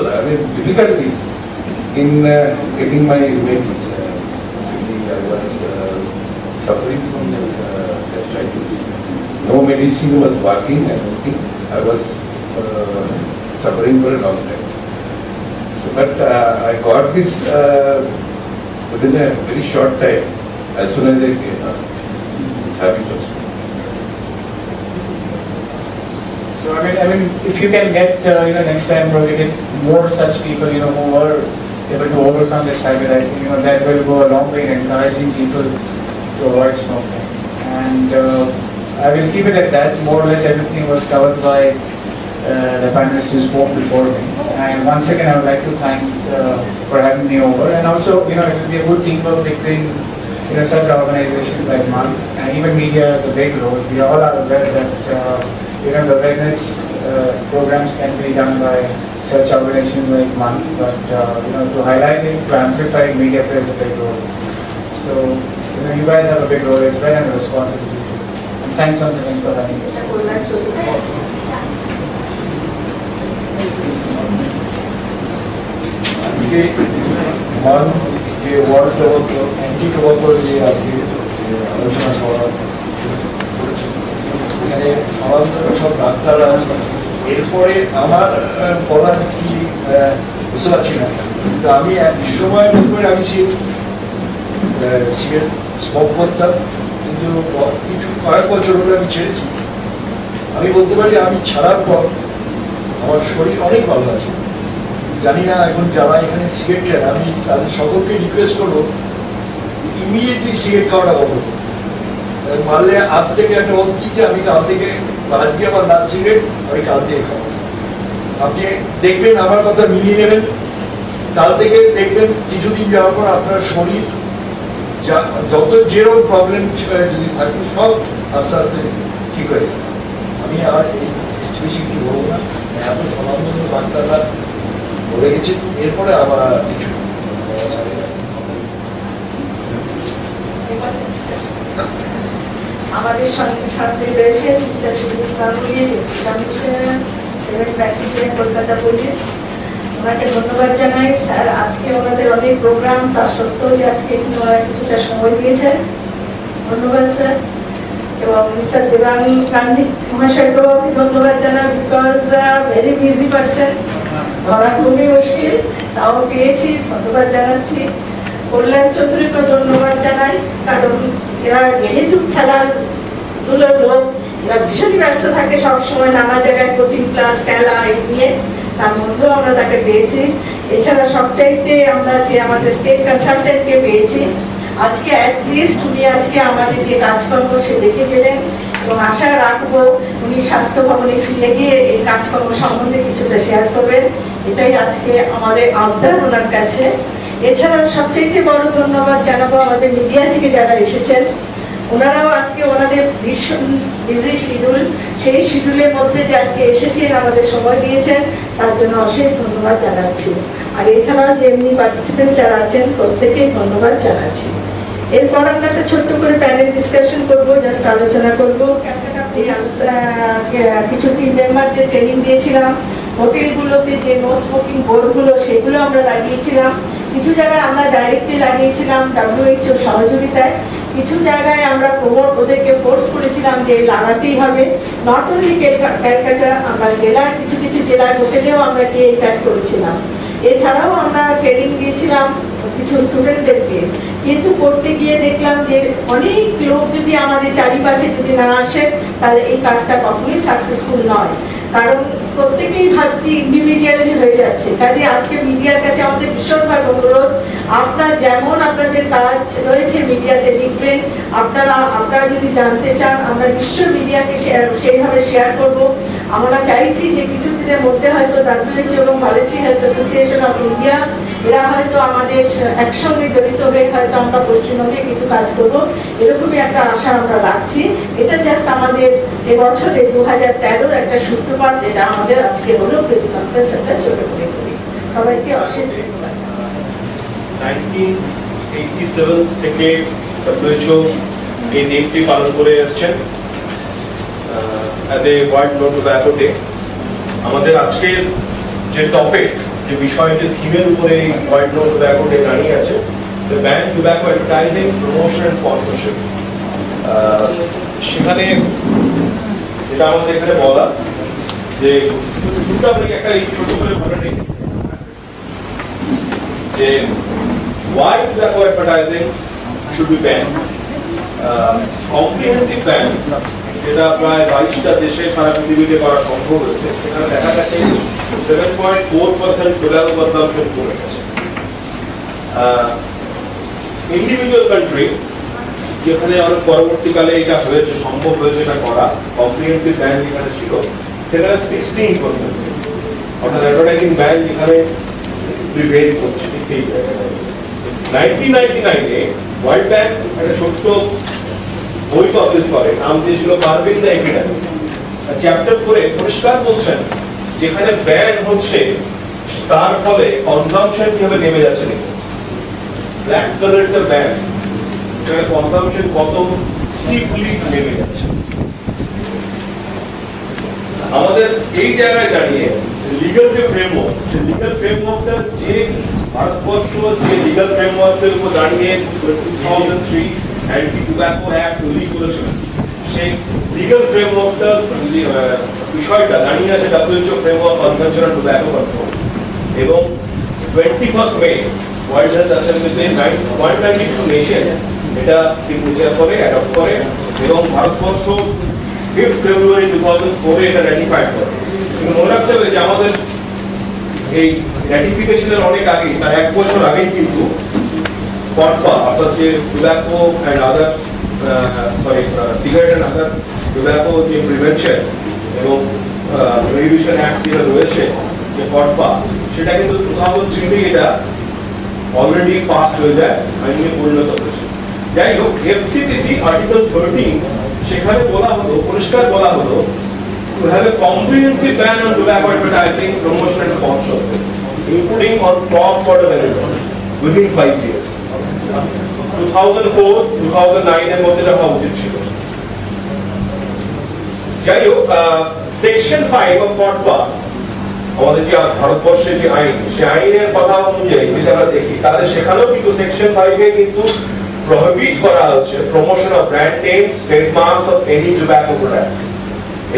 [SPEAKER 4] difficulties in getting my medicines. I was suffering from gastritis. No medicine was working, and I was suffering for a long time. But I got this within a very short time, as soon as I came out. This habit of smoking.
[SPEAKER 6] So I mean, if you can get next time probably get more such people who are able to overcome this habit, I think that will go a long way in encouraging people to avoid smoking. And I will keep it at that. More or less everything was covered by the panelists who spoke before me. And once again, I would like to thank for having me over. And also, it will be a good teamwork between such organizations like MAN, and even media has a big role. We all are aware that the awareness programs can be done by such organizations like MAN, but to highlight it, to amplify it, media plays a big role. So you guys have a big role as well and a responsibility. And thanks once again for having me.
[SPEAKER 7] মান যে world anti টোবাকোর যে আজকে আলোচনা করা এখানে সব ডাক্তাররা এরপরে আমার বলার কি বুঝতে পারছি না, কিন্তু আমি এক সময় করে আমি সিগারেট স্মোক করতাম, কিন্তু কয়েক বছর হলে আমি ছেড়েছি। আমি বলতে পারি আমি ছাড়ার পর আমার শরীর অনেক ভালো আছে। জানি না এখন যারা এখানে সিগারেট খায়, আমি তাদের সকলকে রিকোয়েস্ট করবো ইমিডিয়েটলি সিগারেট খাওয়াটা বন্ধ করবো। পারলে আজ থেকে একটা অতীতে আমি কাল থেকে আজকে আমার লাস্ট সিগারেট আমি কাল থেকে খাবো। আপনি দেখবেন আমার কথা মিলিয়ে নেবেন, কাল থেকে দেখবেন কিছুদিন যাওয়ার পর আপনার শরীর যত যেরকম প্রবলেম যদি থাকে সব আস্তে আস্তে ঠিক হয়ে যাবে। আমি আর এই বেশি কিছু বলবো না, এত সমাধান ডাক্তাররা বলে গেছে, এরপরে আবার কিছু
[SPEAKER 1] আমাদের সাথে রয়েছেন মিস্টার সুদীপ গাঙ্গুলি, কলকাতা পুলিশ। ওনাকে ধন্যবাদ জানাই। স্যার, আজকে ওনাদের অনেক প্রোগ্রাম, তা সত্ত্বেও আজকে ওনারা কিছুটা সময় দিয়েছেন, ধন্যবাদ স্যার। এবং মিস্টার দেবাঙ্গ গান্ধী মহাশয়কেও আমি ধন্যবাদ জানাই, বিকজ ভেরি বিজি পারসন, ধরা খুবই মুশকিল, তাও পেয়েছি, ধন্যবাদ জানাচ্ছি। কল্যাণ চৌধুরীকে ধন্যবাদ জানাই, কারণ এরা যেহেতু খেলাধুলোর লোক, এরা ভীষণই ব্যস্ত থাকে সবসময়, নানা জায়গায় কোচিং ক্লাস, খেলা এই নিয়ে, তার মধ্যেও আমরা তাকে পেয়েছি। এছাড়া সবচাইতে আমরা যে আমাদের স্টেট কনসালটেন্টকে পেয়েছি, আজকে অ্যাটলিস্ট উনি আজকে আমাদের যে কাজকর্ম সে দেখে গেলেন, এবং আশা রাখবো উনি স্বাস্থ্য ভবনে ফিরে গিয়ে এই কাজকর্ম সম্বন্ধে কিছুটা শেয়ার করবেন, এটাই আজকে আমাদের আবদার ওনার কাছে। এছাড়া সবচেয়ে বড় ধন্যবাদ জানাবো আমাদের মিডিয়া থেকে যারা এসেছেন, ওনারাও আজকে ওনাদের ভীষণ বিজি শিডিউল, সেই শিডিউলের মধ্যে যে আজকে এসেছেন, আমাদের সময় দিয়েছেন, তার জন্য অশেষ ধন্যবাদ জানাচ্ছি। আর এছাড়াও যে এমনি পার্টিসিপেন্ট যারা আছেন প্রত্যেকেই ধন্যবাদ জানাচ্ছি। এরপর আমরা একটা ছোট্ট করে প্যানেল ডিসকাশন করবো, জাস্ট আলোচনা করবো। কিছু টিম মেম্বারদের ট্রেনিং দিয়েছিলাম, হোটেলগুলোতে যে নো স্মোকিং বোর্ডগুলো সেগুলো আমরা লাগিয়েছিলাম। কিছু জায়গায় আমরা ডাইরেক্টলি লাগিয়েছিলাম WHO সহযোগিতায়, কিছু জায়গায় আমরা ওদেরকে ফোর্স করেছিলাম যে লাগাতেই হবে। নট অনলি ক্যালকাটা, আমরা জেলার কিছু কিছু জেলার হোটেলেও আমরা গিয়ে এই কাজ করেছিলাম। এছাড়াও আমরা ট্রেনিং দিয়েছিলাম কিছু স্টুডেন্টদেরকে, কিন্তু করতে গিয়ে দেখলাম যে অনেক লোক যদি আমাদের চারিপাশে যদি না আসে তাহলে এই কাজটা কখনোই সাকসেসফুল নয়, কারণ প্রত্যেকেই ভাবছি ইন্ডিভিজুয়ালি হয়ে যাচ্ছে। কাজে আজকে মিডিয়ার কাছে আমাদের ভীষণভাবে অনুরোধ, আপনারা যেমন আপনাদের কাজ রয়েছে মিডিয়াতে লিখবেন, আপনারা যদি জানতে চান আমরা নিশ্চয়ই মিডিয়াকে সেইভাবে শেয়ার করব। আমরা চাইছি যে কিছুদিনের মধ্যে হয়তো WHO এবং voluntary health association of India এরা হয়তো আমাদের একসঙ্গে জড়িত হয়ে হয়তো আমরা পশ্চিমবঙ্গে কিছু কাজ করব, এরকমই একটা আশা আমরা রাখছি। এটা জাস্ট আমাদের এবছরে 2013 একটা সূত্রপাত, যেটা আমাদের আজকে হলো প্রেস কনফারেন্স একটা ছোট করে করি। সবাইকে অশেষ ধন্যবাদ।
[SPEAKER 8] 1987 থেকে WHO এই দিনটি পালন করে আসছেন as a World No Tobacco Day। আমাদের আজকের যে টপিক, যে বিষয়, যে থিমের উপরে এই World No Tobacco Day দাঁড়িয়ে আছে, the ban tobacco advertising, promotion and sponsorship। সেখানে যেটা আমাদের এখানে বলা যে দুটো আপনাকে একটা ছোট করে বলে নিই যে why tobacco advertising should be banned। comprehensive ban যেটা প্রায় 22টা দেশে সারা পৃথিবীতে করা সম্ভব হয়েছে, সেখানে দেখা গেছে 7.4% টোবাকো কনজাম্পশন কমে গেছে। ইন্ডিভিজুয়াল কান্ট্রি যেখানে অনেক পরবর্তীকালে এটা হয়েছে, সম্ভব হয়েছে এটা করা, কম্প্রিহেন্সিভ ব্যান যেখানে ছিল সেখানে 16%, অর্থাৎ অ্যাডভার্টাইজিং ব্যান যেখানে প্রিভেল করছে। 1999-এ ওয়ার্ল্ড ব্যাংক একটা ছোট্ট বই পাবলিশ করে, নাম দিয়েছিল কার্বিং দ্য এপিডেমিক। চ্যাপ্টার 4-এ পরিষ্কার বলছেন যেখানে ব্যান হচ্ছে তার ফলে কনজাম্পশন কিভাবে নেমে যাচ্ছে। ব্ল্যাক কালারের ব্যান, যেখানে কনজাম্পশন কত স্টিপলি নেমে যাচ্ছে। আমাদের এই জায়গায় দাঁড়িয়ে লিগ্যাল যে ফ্রেমওয়ার্ক, সেই লিগ্যাল ফ্রেমওয়ার্কটা যে ভারতবর্ষ যে লিগ্যাল ফ্রেমওয়ার্কের উপর দাঁড়িয়ে 2003 অ্যান্টি টোব্যাকো অ্যাক্ট তৈরি করেছিল, সেই লিগ্যাল ফ্রেমওয়ার্কটা বিষয়টা দাঁড়িয়ে আছে WHO framework on conventional tobacco control. এবং 21 মে ওয়ার্ল্ড হেলথ অ্যাসোসিয়েশন 192 নেশনস এটা সিগনেচার করে, অ্যাডপ্ট করে, এবং ভারতবর্ষ 5 ফেব্রুয়ারি 2004-এ এটা র্যাটিফাইড করে। কিন্তু মনে রাখতে হবে যে আমাদের এই র্যাটিফিকেশনের অনেক আগে, তার 1 বছর আগেই কিন্তু কটপা, অর্থাৎ যে tobacco and other cigarette and other tobacco যে প্রিভেনশন এবং প্রহিবিশন অ্যাক্ট যেটা রয়েছে, সে কটপা, সেটা কিন্তু 2003-তে এটা অলরেডি পাস হয়ে যায়, আইনে পরিণত হয়েছে। যাই হোক, FCTC আর্টিকেল 13 সেখানে বলা হলো, পরিষ্কার বলা হলো, to have a comprehensive ban on tobacco advertising, promotion and sponsorship, including on cross-border benefits within 5 years. 2004-2009 মধ্যে এটা হওয়া উচিত ছিল। যাই হোক, সেকশন 5 অফ কটপা, আমাদের যে ভারতবর্ষের যে আইন, সে আইনের কথা অনুযায়ী যদি আমরা দেখি, তাহলে সেখানেও কিন্তু সেকশন 5-এ কিন্তু প্রহিবিট করা হচ্ছে promotion of brand names, trademarks of any tobacco product.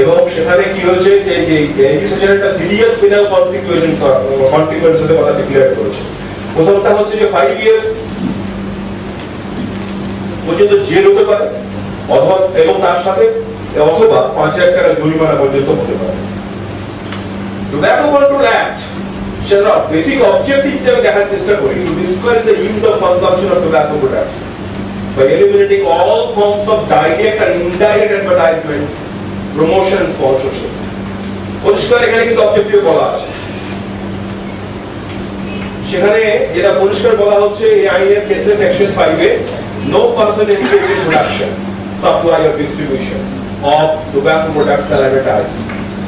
[SPEAKER 8] এবং সেখানে কি হচ্ছে যে লেজিসলেশনটা সিরিয়াস পেনাল কনসিকুয়েন্সের কথা ডিক্লেয়ার করেছে। প্রথমটা হচ্ছে যে 5 ইয়ার্স পর্যন্ত জেল হতে পারে, অথবা এবং তার সাথে অথবা 5,000 টাকা জরিমানা পর্যন্ত হতে পারে। টোব্যাকো কন্ট্রোল অ্যাক্ট সেটা বেসিক অবজেক্টিভ হিসেবে দেখার চেষ্টা করি, to discourage the use of consumption of tobacco products by eliminating all forms of direct and indirect advertisement, promotion and sponsorship। পরিষ্কার এখানে কিন্তু অবজেক্টিভ বলা আছে। সেখানে যেটা পরিষ্কার বলা হচ্ছে এই আইনের ক্ষেত্রে সেকশন 5-এ no person engaged in production supply or distribution of tobacco products are advertised.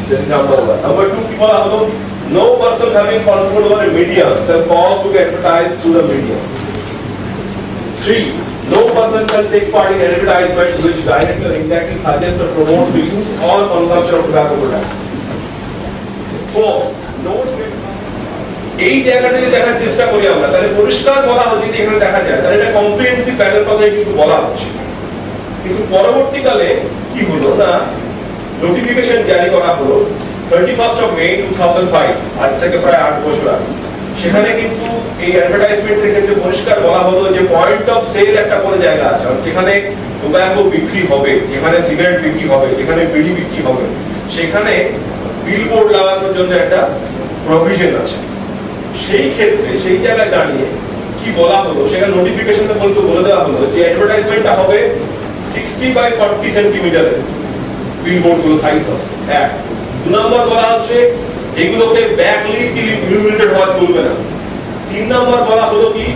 [SPEAKER 8] That is number one. Number two, কি বলা হলো, no person having control over a medium shall cause to be advertised through the medium. 3. No person shall take part in advertisement which directly or indirectly suggests or promotes the use or consumption of tobacco products. 4. No. এই জায়গাটা যদি দেখার চেষ্টা করি আমরা, তাহলে পরিষ্কার বলা হচ্ছে, যদি এখানে দেখা যায় তাহলে এটা কম্প্রিহেন্সিভ প্যানেল কথাই কিন্তু বলা হচ্ছে। কিন্তু পরবর্তীকালে কি হলো না, নোটিফিকেশন জারি করা হলো 31st of May 2005, আজ থেকে প্রায় 8 বছর আগে। সেখানে কিন্তু এই অ্যাডভার্টাইজমেন্টের ক্ষেত্রে পরিষ্কার বলা হলো যে পয়েন্ট অফ সেল একটা করে জায়গা আছে, যেখানে টোব্যাকো বিক্রি হবে, যেখানে সিগারেট বিক্রি হবে, যেখানে বিড়ি বিক্রি হবে, সেখানে বিলবোর্ড লাগানোর জন্য একটা প্রভিশন আছে। সেই ক্ষেত্রে সেই জায়গায় দাঁড়িয়ে কি বলা হলো, সেখানে নোটিফিকেশনে বলতে বলে দেওয়া হলো যে অ্যাডভার্টাইজমেন্টটা হবে 60 by 40 সেন্টিমিটারের বিলবোর্ড গুলো সাইজ হবে। এক। 2 নম্বর বলা হচ্ছে এগুলোতে ব্যাকলিট ইলুমিনেটেড হওয়া চলবে না। 3 নম্বর বলা হলো কি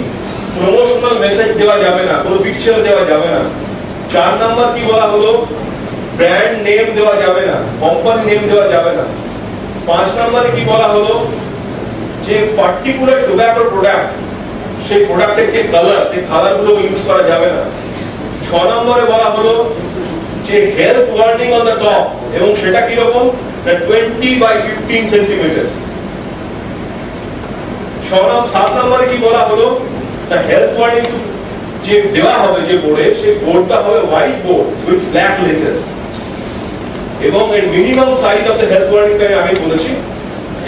[SPEAKER 8] প্রমোশনাল মেসেজ দেওয়া যাবে না, কোনো পিকচার দেওয়া যাবে না। 4 নম্বর কি বলা হলো, ব্র্যান্ড নেম দেওয়া যাবে না, কোম্পানি নেম দেওয়া যাবে না। 5 নম্বরে কি বলা হলো, যে পার্টিকুলার টোব্যাকো প্রোডাক্ট, সেই প্রোডাক্টের যে কালার, সেই কালারগুলো ইউজ করা যাবে না। 6 নম্বরে বলা হলো যে health warning on the top, এবং সেটা কি রকম, 20 by 15 সেন্টিমিটার। 7 নম্বরে কি বলা হলো, দ্য হেলথ ওয়ার্নিং যে দেওয়া হবে যে বোর্ডে, সেই বোর্ডটা হবে white board with black letters, এবং এর minimum size of the health ওয়ার্নিংটা আমি বলেছি,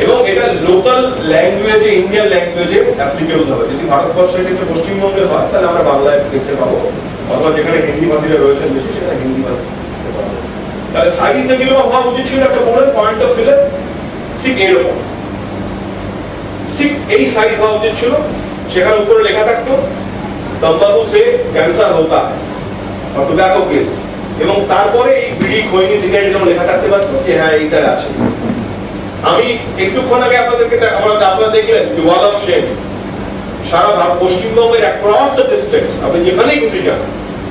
[SPEAKER 8] এবং এটা লোকাল ল্যাঙ্গুয়েজে, ইন্ডিয়ান ল্যাঙ্গুয়েজে অ্যাপ্লিকেবল হবে। যদি ভারতবর্ষের ক্ষেত্রে পশ্চিমবঙ্গে হয় তাহলে আমরা বাংলায় দেখতে পাবো, অথবা যেখানে হিন্দি ভাষীরা রয়েছেন বেশি সেখানে হিন্দি ভাষা দেখতে পাবো। তাহলে সাইজ যেগুলো হওয়া উচিত ছিল একটা বোর্ডের পয়েন্ট অফ সেলের ঠিক এইরকম, ঠিক এই সাইজ হওয়া উচিত ছিল। সেখানে উপরে লেখা থাকতো तंबाकू से कैंसर होता है और टोब्যাকো কিলস, এবং তারপরে এই বিড়ি, খৈনি, সিগারেট এরকম লেখা থাকতে পারতো যে হ্যাঁ এইটা আছে। আমি একটুক্ষণ আগে আপনারা দেখলেন ওয়াল অফ শেম, সারা ভারত পশ্চিমবঙ্গের অ্যাক্রস দ্য ডিস্ট্রিক্টস, আপনি যেখানেই খুশি যান।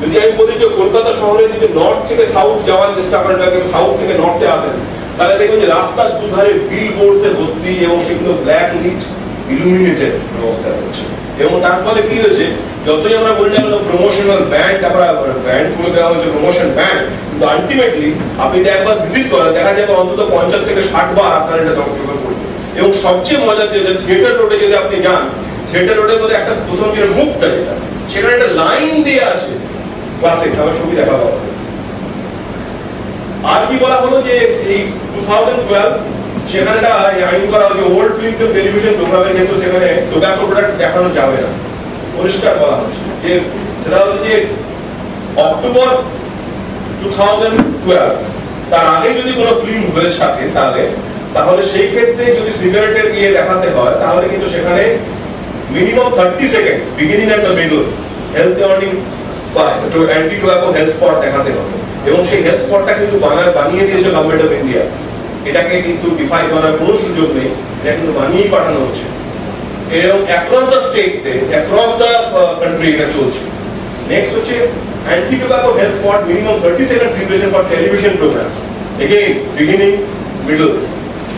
[SPEAKER 8] যদি আমি বলি যে কলকাতা শহরে যদি নর্থ থেকে সাউথ যাওয়ার চেষ্টা করেন, সাউথ থেকে নর্থে আসেন, তাহলে দেখবেন যে রাস্তার দুধারে বিল বোর্ডসে ভর্তি, এবং সেগুলো ব্ল্যাক লিট ইলুমিনেটেড অবস্থায় রয়েছে। এবং তার ফলে কি হয়েছে, যতই আমরা বলি না কেন প্রমোশনাল ব্যান্ড, আমরা ব্যান্ড করে দেওয়া হয়েছে প্রমোশন ব্যান্ড, কিন্তু আলটিমেটলি আপনি যদি একবার ভিজিট করেন দেখা যাবে অন্তত 50 থেকে 60 বার আপনার এটা চোখে পড়বে। এবং সবচেয়ে মজার যে থিয়েটার রোডে যদি আপনি যান, থিয়েটার রোডের মধ্যে একটা প্রথম যে মুখটা যেটা, সেখানে একটা লাইন দিয়ে আছে ক্লাসিক, আমার ছবি দেখা পাবো। আর কি বলা হলো যে এই 2012 সেখানে একটা আইন করা হয়েছে, ওল্ড ফিল্মস এন্ড টেলিভিশন প্রোগ্রামের ক্ষেত্রে সেখানে টোব্যাকো প্রোডাক্ট দেখানো যাবে না, পরিষ্কার বলা হচ্ছে। যে সেটা হচ্ছে যে অক্টোবর 2012 তার আগে যদি কোনো ফিল্ম হয়ে থাকে তাহলে সেই ক্ষেত্রে যদি সিগারেটের গিয়ে দেখাতে হয়, তাহলে কিন্তু সেখানে minimum 30 second beginning and the middle health warning বা অ্যান্টি টোব্যাকো হেলথ স্পট দেখাতে হবে। এবং সেই হেলথ স্পটটা কিন্তু বানিয়ে দিয়েছে গভর্নমেন্ট অফ ইন্ডিয়া, এটাকে কিন্তু ডিফাইন করার কোনো সুযোগ নেই, এটা কিন্তু বানিয়েই পাঠানো হচ্ছে। এবং অ্যাক্রস দ্য স্টেটে, অ্যাক্রস দ্য কান্ট্রি এটা চলছে। নেক্সট হচ্ছে anti tobacco health spot, minimum 30 second duration for television programme, again beginning middle.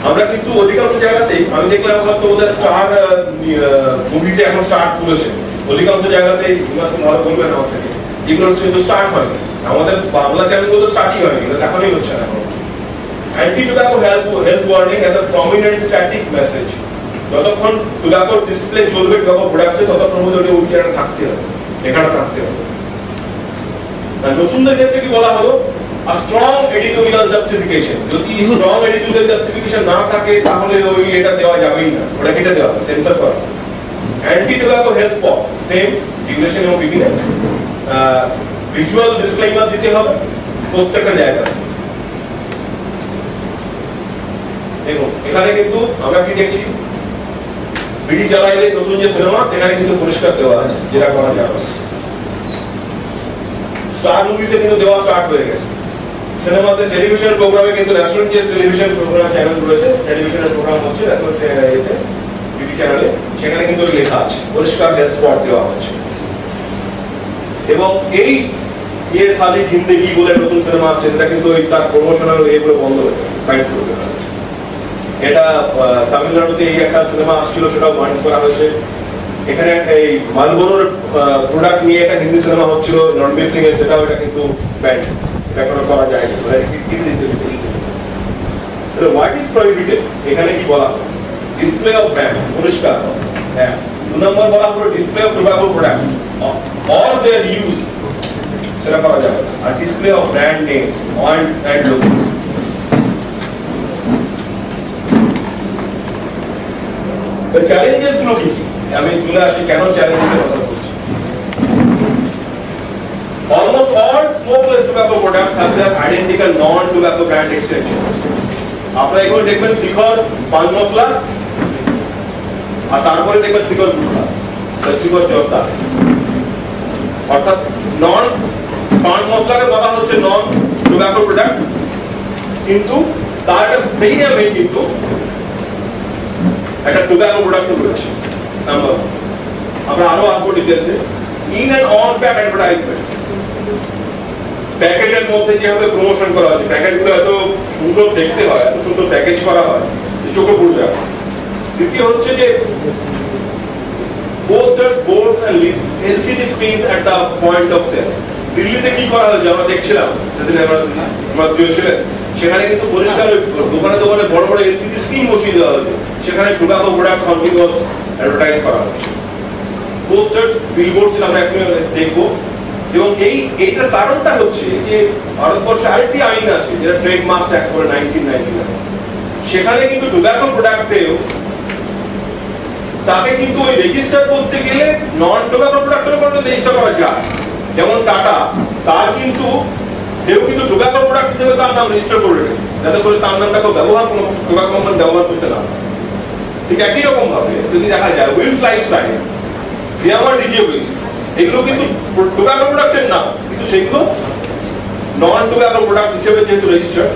[SPEAKER 8] আমরা কিন্তু অধিকাংশ জায়গাতেই আমি দেখলাম হয়তো ওদের স্টার মুভিজে এখন স্টার্ট করেছে, অধিকাংশ জায়গাতেই ভালো বলবেন আমার থেকে, যেগুলো কিন্তু স্টার্ট হয়নি। আমাদের বাংলা চ্যানেলগুলো স্টার্টই হয়নি, এটা দেখানোই হচ্ছে না এখন। Anti tobacco health warning as a prominent static message, যতক্ষণ টোব্যাকো ডিসপ্লে চলবে টোব্যাকো প্রোডাক্টসে, ততক্ষণ মধ্যে ওটা উল্টে থাকতে হবে, লেখাটা থাকতে হবে। নতুনদের ক্ষেত্রে কি বলা হলো, a strong editorial justification, যদি strong editorial justification না থাকে তাহলে ওই এটা দেওয়া যাবেই না, ওটা কেটে দেওয়া হবে, সেন্সর করা। Anti tobacco health spot, same duration এবং বিগিনিং, ভিজুয়াল ডিসক্লেইমার দিতে হবে প্রত্যেকটা জায়গায়। দেখুন এখানে কিন্তু আমরা কি দেখছি, বিড়ি জ্বালাইলে নতুন যে সিনেমা, সেখানে কিন্তু পরিষ্কার দেওয়া আছে যেটা করা যাবে। স্টার মুভিতে কিন্তু দেওয়া স্টার্ট হয়ে গেছে। সিনেমাতে, টেলিভিশন প্রোগ্রামে কিন্তু ন্যাশনাল যে টেলিভিশন প্রোগ্রাম চ্যানেল রয়েছে, টেলিভিশনের প্রোগ্রাম হচ্ছে ন্যাশনাল টিভি চ্যানেলে, সেখানে কিন্তু লেখা আছে পরিষ্কার হেলথ স্পট দেওয়া হচ্ছে। এবং এই ये साली जिंदगी বলে নতুন সিনেমা আসছে, সেটা কিন্তু ওই তার প্রমোশনাল এগুলো বন্ধ ফাইট করতে হবে। এটা তামিলনাড়ুতে এই একটা সিনেমা আসছিল, সেটা বন্ধ করা হয়েছে। এখানে এই মালবোরোর প্রোডাক্ট নিয়ে একটা হিন্দি সিনেমা হচ্ছিল রণবীর সিং এর, সেটাও এটা কিন্তু ব্যান্ড, এটা কোনো করা যায় না। হোয়াট ইজ প্রহিবিটেড এখানে কি বলা হয়? ডিসপ্লে অফ ব্র্যান্ড পরিষ্কার। হ্যাঁ, 2 নম্বর বলা হলো display of tobacco products or their use, সেটা করা যাবে না। আর display of brand names and logos. The challenges গুলো কি? আমি চলে আসি কেন চ্যালেঞ্জের কথা বলছি। Almost all smokeless tobacco products have their identical non-tobacco brand extensions. আপনারা এখন দেখবেন শিখর পান মশলা, আর তারপরে দেখবেন শিখর গুটখা, শিখর জর্দা। অর্থাৎ নন পান মশলাকে বলা হচ্ছে নন টোব্যাকো প্রোডাক্ট, কিন্তু তার একটা সেই নামে কিন্তু একটা টোব্যাকো প্রোডাক্ট রয়েছে। নাম্বার আমরা আরো আসবো ডিটেলসে। In and on pack advertisement, প্যাকেটের মধ্যে যেভাবে প্রমোশন করা হচ্ছে, প্যাকেটগুলো এত সুন্দর দেখতে হয়, এত সুন্দর প্যাকেজ করা হয় যে চোখে পড়ে যায়। দ্বিতীয় হচ্ছে যে posters, boards and LCD screens at the point of sale. দিল্লিতে কি করা হয়েছে আমরা দেখছিলাম সেদিন, আমরা ছিলেন সেখানে কিন্তু পরিষ্কার দোকানে দোকানে বড় বড় এলসিডি স্ক্রিন বসিয়ে দেওয়া হয়েছে, সেখানে টোব্যাকো প্রোডাক্ট কন্টিনিউয়াস অ্যাডভার্টাইজ করা হচ্ছে। পোস্টার্স, বিলবোর্ডস আমরা এখন দেখবো। এবং এইটার কারণটা হচ্ছে যে ভারতবর্ষে আরেকটি আইন আছে যেটা ট্রেডমার্কস অ্যাক্ট করে 1999, সেখানে কিন্তু টোব্যাকো প্রোডাক্টেও তাকে কিন্তু ওই রেজিস্টার করতে গেলে নন টোব্যাকো প্রোডাক্টের উপর রেজিস্টার করা যায়। যেমন টাটা, তার কিন্তু সেও কিন্তু টোব্যাকো প্রোডাক্ট হিসেবে তার নাম রেজিস্টার করে রেখেছে, যাতে করে তার নামটা কেউ ব্যবহার কোনো টোব্যাকো কোম্পানি ব্যবহার করতে না। ঠিক একই রকম ভাবে যদি দেখা যায় Wills Lifestyle, Fiama Di Wills, এগুলো কিন্তু টোব্যাকো প্রোডাক্টের নাম, কিন্তু সেগুলো নন টোব্যাকো প্রোডাক্ট হিসেবে যেহেতু রেজিস্টার,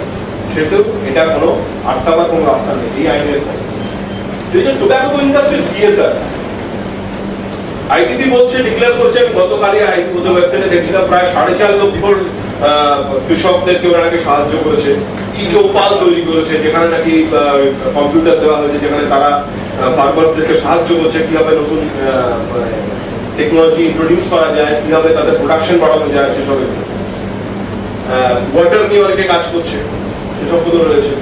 [SPEAKER 8] সেহেতু এটা কোনো আটকাবার কোনো রাস্তা নেই এই আইনের। টোব্যাকো ইন্ডাস্ট্রি সিএসআর আইটিসি বলছে, ডিক্লেয়ার করছে, গতকালই ওদের ওয়েবসাইটে দেখছিলাম প্রায় 4.5 লক্ষ কৃষকদেরকে ওরা নাকি সাহায্য করেছে। ই-চৌপাল তৈরি করেছে, যেখানে নাকি কম্পিউটার দেওয়া হয়েছে, যেখানে তারা ফার্মার্সদেরকে সাহায্য করছে কিভাবে নতুন টেকনোলজি ইন্ট্রোডিউস করা যায়, কিভাবে তাদের প্রোডাকশন বাড়ানো যায়, সেসব। ওয়াটার নিয়ে অনেকে কাজ করছে, সেসব গুলো রয়েছে।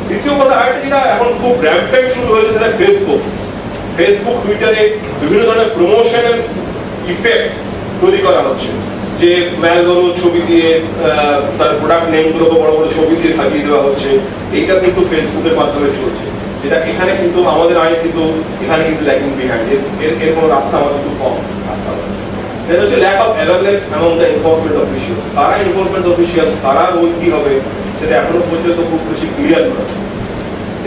[SPEAKER 8] দ্বিতীয় কথা, আরেকটা যেটা এখন খুব র্যাম্পেন্ট শুরু হয়েছে, সেটা ফেসবুক, টুইটারে বিভিন্ন ধরনের প্রমোশনাল ইফেক্ট তৈরি করা হচ্ছে, যে ম্যালবোরো ছবি দিয়ে তার প্রোডাক্ট নেম গুলোকে বড় বড় ছবি দিয়ে সাজিয়ে দেওয়া হচ্ছে। এইটা কিন্তু ফেসবুকের মাধ্যমে চলছে, যেটা এখানে কিন্তু আমাদের আইন কিন্তু এখানে কিন্তু ল্যাকিং বিহাইন্ড, এর কোনো রাস্তা আমাদের খুব কম। দেন হচ্ছে lack of awareness among the enforcement officials. তারা এনফোর্সমেন্ট অফিসিয়াল, তারা রোল কি হবে সেটা এখনো পর্যন্ত খুব বেশি ক্লিয়ার নয়।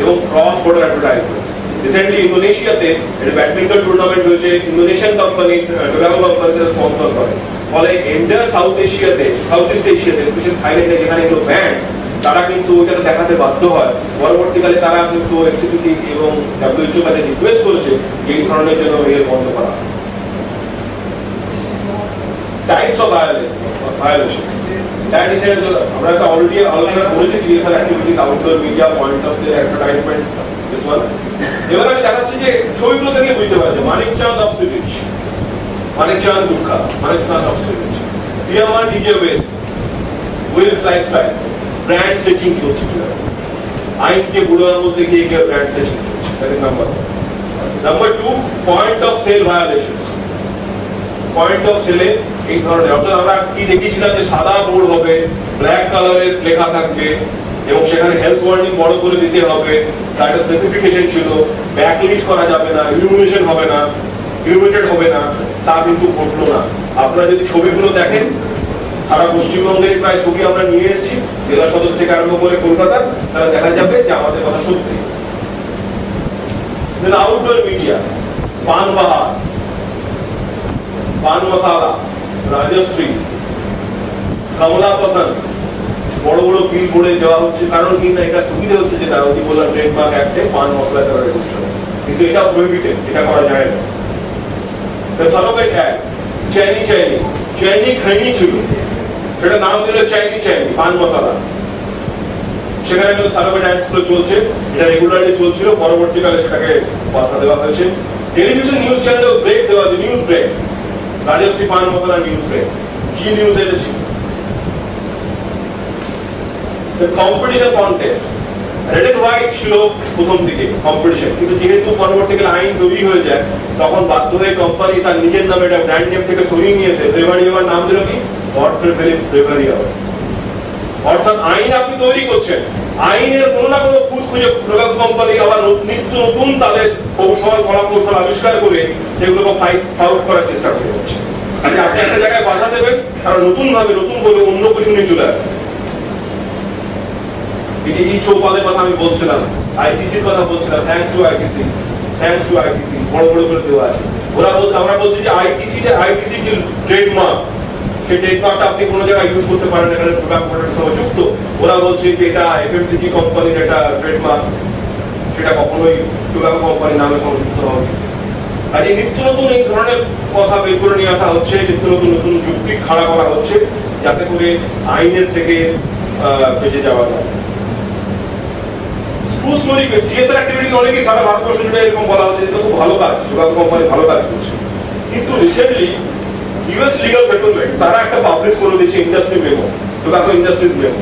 [SPEAKER 8] এবং ক্রস বর্ডার অ্যাডভার্টাইজমেন্ট, রিসেন্টলি ইন্দোনেশিয়াতে একটা ব্যাডমিন্টন টুর্নামেন্ট হয়েছে, ইন্দোনেশিয়ান কোম্পানি টোব্যাকো কোম্পানিরা স্পন্সর করে। ফলে এন্টায়ার সাউথ ইস্ট এশিয়াতে স্পেশালি থাইল্যান্ডে যেখানে এগুলো ব্যান্ড, তারা কিন্তু ওইটাকে দেখাতে বাধ্য হয়। পরবর্তীকালে তারা কিন্তু এফসিপিসি এবং ডাব্লিউএইচও কাছে রিকোয়েস্ট করেছে এই ধরনের জন্য এর বন্ধ করা। টাইপস অফ ভায়োলেশন, আমরা একটা অলরেডি আলোচনা করেছি, CSR activities, outdoor media, point of sale, advertisement. এবার আমি দেখাচ্ছি যে ছবিগুলো দেখলে বুঝতে পারছি, মানিকচাঁদ অবসিডিচ, মানিকচাঁদ গুটখা, মানিকচাঁদ অবসিডিচ, Fiama Di Wills lifestyle, brand stretching চলছে। আইনকে বুড়ো আঙুল দেখিয়ে গিয়ে ব্র্যান্ড স্টেচিং চলছে। Number 2, point of sale violations. Point of সেলে এই ধরনের, অর্থাৎ আমরা কি দেখিয়েছিলাম যে সাদা বোর্ড হবে, ব্ল্যাক কালারের লেখা থাকবে এবং সেখানে হেলথ ওয়ার্নিং বড় করে দিতে হবে, তার একটা স্পেসিফিকেশন ছিল, ব্যাকলিট করা যাবে না, ইলুমিনেশন হবে না, ইলুমিনেটেড হবে না, তা কিন্তু ঘটলো না। আপনারা যদি ছবিগুলো দেখেন, সারা পশ্চিমবঙ্গের প্রায় ছবি আমরা নিয়ে এসেছি, জেলা সদর থেকে আরম্ভ করে কলকাতা, তাহলে দেখা যাবে যে আমাদের কথা সত্যি। আউটডোর মিডিয়া, পান বাহার, পান মশালা, রাজশ্রী, কমলা পসন্দ, বড় বড় বিল বোর্ডে দেওয়া হচ্ছে। কারণ কি না, এটা সুবিধা হচ্ছে, যেটা ওই বললাম ট্রেডমার্ক অ্যাক্টে পান মশলা করা রেজিস্টার, কিন্তু এটা প্রহিবিটেড, এটা করা যায় না। সালোপেট অ্যাড, চাইনি চাইনি খাইনি ছিল, সেটা নাম দিল চাইনি পান মশলা। সেখানে কিন্তু সার্ভে ডান্স গুলো চলছে, এটা রেগুলারলি চলছিল, পরবর্তীকালে সেটাকে বাধা দেওয়া হয়েছে। টেলিভিশন নিউজ চ্যানেলেও ব্রেক দেওয়া হয়েছে, news break, Rajshree Pan Masala news break, Zee news এসেছে। Competition contest red and white ছিল প্রথম দিকে কম্পিটিশন, কিন্তু যেহেতু পরবর্তীকালে আইন তৈরি হয়ে যায় তখন বাধ্য হয়ে কোম্পানি তার নিজের নামে একটা ব্র্যান্ড নেম থেকে সরিয়ে নিয়েছে, ব্রেভারি আওয়ার নাম দিল কি গডফ্রে ফিলিপস ব্রেভারি আওয়ার। অর্থাৎ আইন আপনি তৈরি করছেন, আইনের কোনো না কোনো খুঁজ খুঁজে প্রোডাক্ট কোম্পানি আবার নিত্য নতুন তাদের কৌশল কলাকৌশল আবিষ্কার করে সেগুলোকে ফাউট করার চেষ্টা করে যাচ্ছে। আপনি একটা জায়গায় বাধা দেবেন, তারা নতুন ভাবে নতুন করে অন্য কিছু নিয়ে চলে আসবে। এই চৌপালের কথা আমি বলছিলাম, আইটিসির কথা বলছিলাম, থ্যাঙ্কস টু আইটিসি বড় বড় করে দেওয়া আছে। আমরা বলছি যে আইটিসি যে ট্রেডমার্ক, সেই ট্রেডমার্কটা আপনি কোনো জায়গায় ইউজ করতে পারেন, এখানে টোবাকো প্রোডাক্টের সঙ্গে যুক্ত। ওরা বলছে যে এটা এফএমসিজি কোম্পানির একটা ট্রেডমার্ক, সেটা কখনোই টোবাকো কোম্পানির নামে সংযুক্ত হবে। কাজে নিত্য নতুন এই ধরনের কথা বের করে নিয়ে আসা হচ্ছে, নিত্য নতুন নতুন যুক্তি খাড়া করা হচ্ছে, যাতে করে আইনের থেকে বেঁচে যাওয়া যায়। সিএসআর অ্যাক্টিভিটি অনেকেই সারা ভারতবর্ষ জুড়ে এরকম বলা হচ্ছে যে খুব ভালো কাজ, টোবাকো কোম্পানি ভালো কাজ করছে। কিন্তু রিসেন্টলি ইউএস লিগাল সেটেলমেন্ট তারা একটা পাবলিশ করে দিয়েছে industry memo, tobacco industries memo.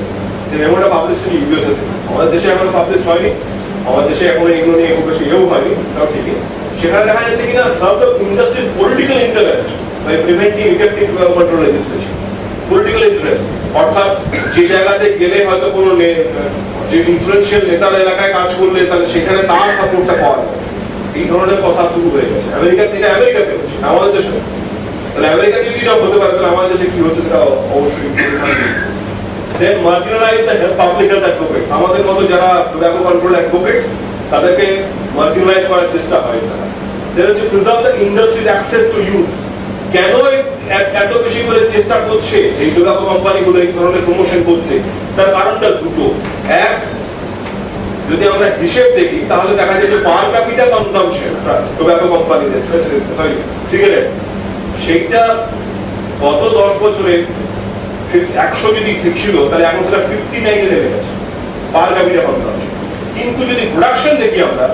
[SPEAKER 8] যে মেমোটা পাবলিশ থেকে ইউএসএ থেকে, আমাদের দেশে এখনো পাবলিশ হয়নি, আমাদের দেশে এখনো এগুলো নিয়ে খুব বেশি এও হয়নি, তাও ঠিকই। সেখানে দেখা যাচ্ছে কিনা serve the industries political interest by preventing effective tobacco control legislation. Political interest অর্থাৎ যে জায়গাতে গেলে হয়তো কোনো ইনফ্লুয়েন্সিয়াল নেতার এলাকায় কাজ করলে তাহলে সেখানে তার সাপোর্টটা পাওয়া যায়, এই ধরনের কথা শুরু হয়ে গেছে। আমেরিকাতে হচ্ছে, আমাদের দেশে। তাহলে আমেরিকা যদি না হতে পারে তাহলে আমাদের দেশে কি হচ্ছে সেটা অবশ্যই। Then marginalize the public health advocates, আমাদের মতো যারা টোবাকো কন্ট্রোল অ্যাডভোকেটস তাদেরকে মার্জিনালাইজ করার চেষ্টা হয় তারা। দেন হচ্ছে preserve the industry's access to youth. কেন এত বেশি করে চেষ্টা করছে এই টোবাকো কোম্পানিগুলো এই ধরনের প্রমোশন করতে? তার কারণটা দুটো। এক, যদি আমরা হিসেব দেখি তাহলে দেখা যায় যে পার ক্যাপিটা কনজাম্পশন টোবাকো কোম্পানিদের সিগারেট, সেইটা গত 10 বছরে 100 যদি ঠিক ছিল তাহলে এখন সেটা 59 এ নেমে গেছে পার ক্যাপিটা কনজাম্পশন। কিন্তু যদি প্রোডাকশন দেখি আমরা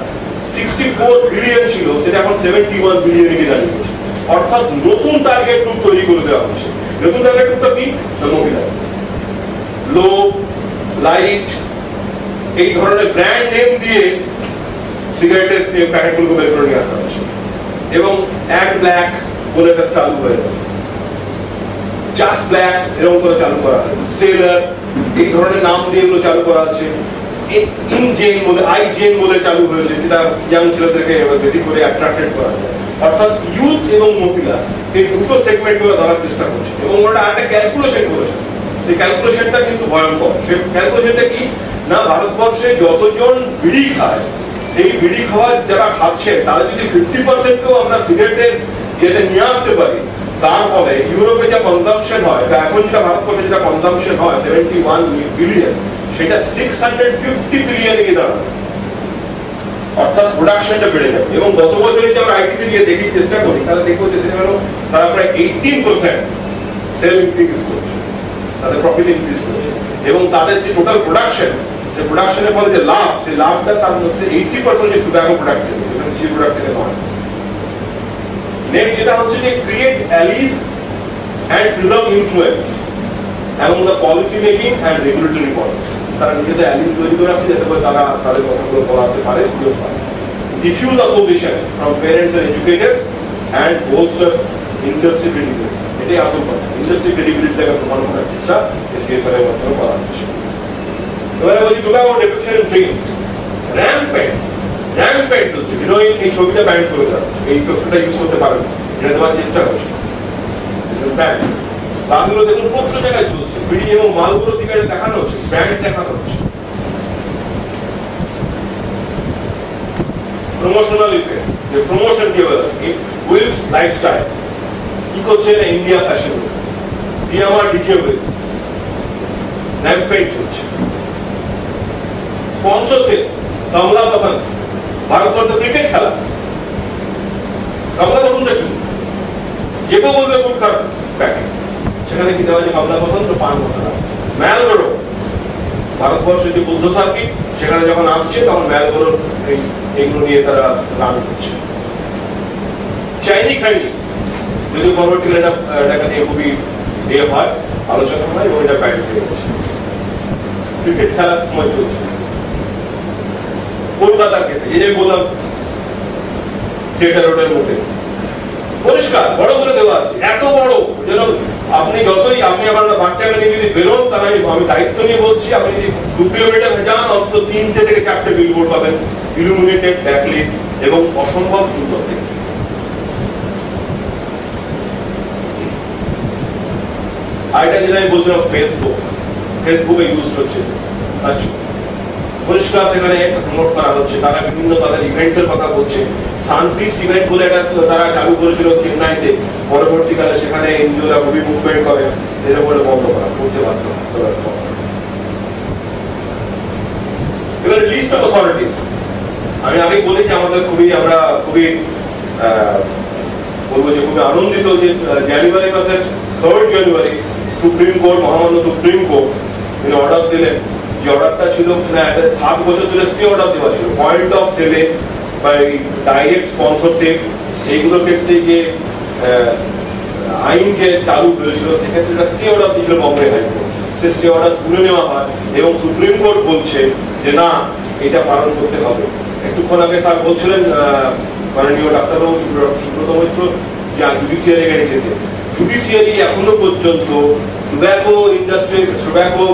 [SPEAKER 8] 64 বিলিয়ন ছিল, সেটা এখন 71 বিলিয়নে গিয়ে দাঁড়িয়ে গেছে। অর্থাৎ নতুন টার্গেট গ্রুপ তৈরি করে দেওয়া হচ্ছে। নতুন টার্গেট গ্রুপটা কি? মহিলা, লো, লাইট, এই ধরনের ব্র্যান্ড নেম দিয়ে সিগারেটের প্যাকেটগুলো বের করে নিয়ে আসা হচ্ছে। এবং অ্যাড ব্ল্যাক বলে একটা চালু হয়ে যাবে, জাস্ট ব্ল্যাক এরকম করে চালু করা হয়, স্টেলার এই ধরনের নাম দিয়ে এগুলো চালু করা আছে। ইনজেন বলে, আইজেন বলে চালু হয়েছে, যেটা ইয়াং ছেলেদেরকে বেশি করে অ্যাট্রাক্টেড করা যায়। অর্থাৎ ইউথ এবং মহিলা এই দুটো সেগমেন্ট করে ধরার চেষ্টা করছে। এবং ওরা একটা ক্যালকুলেশন করেছে, সেই ক্যালকুলেশনটা কিন্তু ভয়ঙ্কর। সেই ক্যালকুলেশনটা কি না, ভারতবর্ষে যতজন বিড়ি খায়, সেই বিড়ি খাওয়ার যারা খাচ্ছে তারা যদি 50%কেও আমরা সিগারেটের ইয়েতে নিয়ে আসতে পারি, তার ফলে ইউরোপে যা কনজাম্পশন হয়, এখন যেটা ভারতবর্ষে যেটা কনজাম্পশন হয় 71 বিলিয়ন, সেটা 650 বিলিয়নে গিয়ে দাঁড়াবে। অর্থাৎ প্রোডাকশনটা বেড়ে যাবে। এবং গত বছরে যে আমরা আইটিসি দিয়ে দেখি চেষ্টা করি, তাহলে দেখবো যে সেটা হলো তারা প্রায় 18% সেল ইনক্রিজ করছে, তাদের প্রফিট ইনক্রিজ করছে। এবং তাদের যে টোটাল প্রোডাকশন, যে প্রোডাকশনের ফলে যে লাভ, সেই লাভটা তার মধ্যে 80% যে টোবাকো প্রোডাক্ট থেকে, সেই প্রোডাক্ট থেকে নয়। নেক্সট যেটা হচ্ছে যে ক্রিয়েট অ্যালিজ অ্যান্ড প্রিজার্ভ ইনফ্লুয়েন্স এবং the policy making and regulatory bodies. তারা নিজেদের অ্যালিজ তৈরি করে রাখছে যাতে করে তারা তাদের কথাগুলো বলাতে পারে, সুযোগ পায়। Diffuse opposition from parents and educators and bolster industry credibility. এটাই আসল কথা, ইন্ডাস্ট্রি ক্রেডিবিলিটিটাকে প্রমাণ করার চেষ্টা সিএসআর এর মাধ্যমে করা হচ্ছে। এবারে বলছি tobacco depiction in films rampant হচ্ছে। হিরোইন এই ছবিটা ব্যান করে দেওয়া, এই ছবিটা ইউজ করতে পারে না, এটা দেওয়ার চেষ্টা করছে। বাংলো দেখুন প্রত্যেক জায়গায় চলছে, বিড়ি এবং মালবোরো সিগারেট দেখানো হচ্ছে, ব্র্যান্ড দেখানো হচ্ছে। প্রমোশনাল ইফেক্ট, যে প্রমোশন কি বলে উইলস লাইফস্টাইল কি করছে না, ইন্ডিয়া ফ্যাশন দিয়ে আমার ডিজে উইলস র্যাম্পেন্ট হচ্ছে। স্পন্সরশিপ কমলা পসন্দ, ভারতবর্ষে ক্রিকেট খেলা, কমলা পসন্দটা কি? যে কেউ বলবে খুব খারাপ প্যাকেট, সেখানে কি দেওয়া হয়েছে বাংলা বসন্ত পান মশলা। ম্যালবোরো ভারতবর্ষের যে বুদ্ধ সার্কিট সেখানে যখন আসছে তখন ম্যালবোরো এইগুলো নিয়ে তারা গান করছে। চাইনি খাইনি যদি পরবর্তীকালে এটাকে নিয়ে খুবই ইয়ে হয়, আলোচনা হয় এবং এটা ব্যান্ড হয়ে গেছে। ক্রিকেট খেলার সময় চলছে কলকাতার ক্ষেত্রে, এই যে বললাম থিয়েটার রোডের মধ্যে পরিষ্কার বড় করে দেওয়া আছে, এত বড় যেন আপনি যতই আপনি আমার বাচ্চাকে নিয়ে যদি বেরোন, তারা আমি দায়িত্ব নিয়ে বলছি, আপনি যদি 2 কিলোমিটার যান অন্তত 3 থেকে 4টে বিলবোর্ড পাবেন, ইলুমিনেটেড, ব্যাকলিট এবং অসম্ভব সুন্দর দেখতে। আরেকটা যেটা আমি বলছিলাম ফেসবুকে ইউজ হচ্ছে, আচ্ছা পরিষ্কার সেখানে প্রমোট করা হচ্ছে, তারা বিভিন্ন তাদের ইভেন্টস এর কথা বলছে। সানফিস্ট ইভেন্ট বলে এটা তারা চালু করেছিল চেন্নাইতে, পরবর্তীকালে সেখানে এনজিওরা মুভি মুভমেন্ট করে এটা বলে বন্ধ করা করতে বাধ্য। এবারে লিস্ট অফ অথরিটিস আমি আগে বলি যে আমাদের আমরা খুবই বলবো যে খুবই আনন্দিত যে জানুয়ারি মাসের 3rd জানুয়ারি সুপ্রিম কোর্ট, মহামান্য সুপ্রিম কোর্ট তিনি অর্ডার দিলেন, যে অর্ডারটা ছিল 7 বছর ধরে স্টে অর্ডার দেওয়া ছিল পয়েন্ট অফ সেলে বা ডাইরেক্ট স্পন্সরশিপ এইগুলোর ক্ষেত্রে যে আইনকে চালু করেছিল সেক্ষেত্রে একটা স্টে অর্ডার দিয়েছিল বম্বে হাইকোর্ট। সে স্টে অর্ডার তুলে নেওয়া হয় এবং সুপ্রিম কোর্ট বলছে যে না, এটা পালন করতে হবে। একটুক্ষণ আগে স্যার বলছিলেন মাননীয় ডাক্তারবাবু সুব্রত মৈত্র যে জুডিশিয়ারি রেখেছে, জুডিশিয়ারি এখনো পর্যন্ত টোব্যাকো ইন্ডাস্ট্রি, টোব্যাকো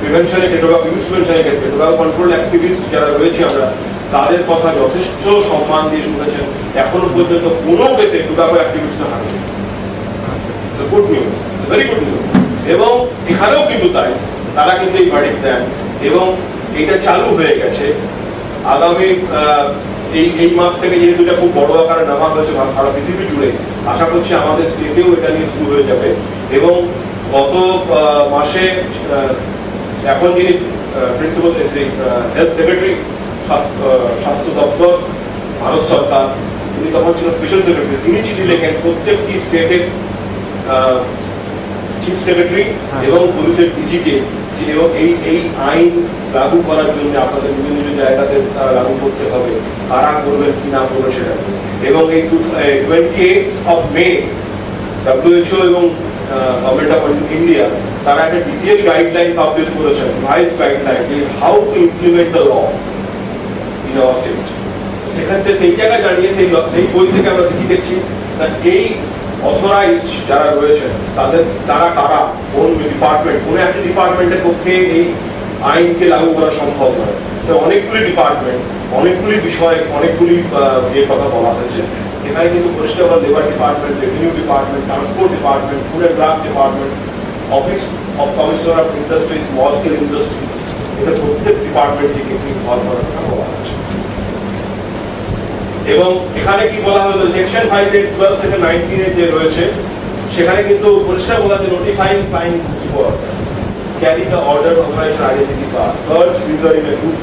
[SPEAKER 8] প্রিভেনশনের ক্ষেত্রে বা ইউজ প্রিভেনশনের ক্ষেত্রে টোব্যাকো কন্ট্রোল অ্যাক্টিভিস্ট যারা রয়েছে আমরা তাদের কথা যথেষ্ট সম্মান দিয়ে শুনেছেন। এখনো পর্যন্ত কোনো কেসে টোব্যাকো অ্যাক্টিভিস্ট না হারিয়ে, good news, very good news. এবং এখানেও কিন্তু তাই, তারা কিন্তু এই ভার্ডিক্ট দেন এবং এটা চালু হয়ে গেছে। আগামী এই মাস থেকে যেহেতু এটা খুব বড় আকারে নামা হয়েছে সারা পৃথিবী জুড়ে, আশা করছি আমাদের স্টেটেও এটা নিয়ে শুরু হয়ে যাবে। এবং গত মাসে এখন যিনি প্রিন্সিপাল হেলথ সেক্রেটারি স্বাস্থ্য দপ্তর ভারত সরকার, তিনি তখন ছিল স্পেশাল সেক্রেটারি, তিনি চিঠি লেখেন প্রত্যেকটি স্টেটের চিফ সেক্রেটারি এবং পুলিশের ডিজিকে এবং এই আইন লাগু করার জন্য আপনাদের বিভিন্ন জায়গাতে তারা লাগু করতে হবে, কারা করবেন কি না করবেন সেটা। এবং এই 28 মে WHO এবং গভর্নমেন্ট অফ ইন্ডিয়া তারা একটা ডিটেল গাইডলাইন পাবলিশ করেছেন, ভাইস guideline, how to implement the law in our state. সেখানে সেই জায়গায় দাঁড়িয়ে সেই বই থেকে আমরা দেখছি এই অথরাইজড যারা রয়েছেন তারা কারা, কোন ডিপার্টমেন্ট, কোন একটা ডিপার্টমেন্টের পক্ষে এই আইনকে লাগু করা সম্ভব নয়। তো অনেকগুলি ডিপার্টমেন্ট, অনেকগুলি বিষয়, অনেকগুলি যে কথা বলা হয়েছে এখানে কিন্তু পরিষ্কার labour department, revenue department, transport department, food and drug department, office of commissioner of industries, small scale industries, এটা প্রত্যেক ডিপার্টমেন্ট থেকে ইনভলভ করার কথা বলা হয়েছে। এবং এখানে কি বলা হলো, সেকশন 5 থেকে 19 যে রয়েছে সেখানে কিন্তু পরিষ্কার বলা যে notifying claim spot carry the order authorized identity card search seizure in a group.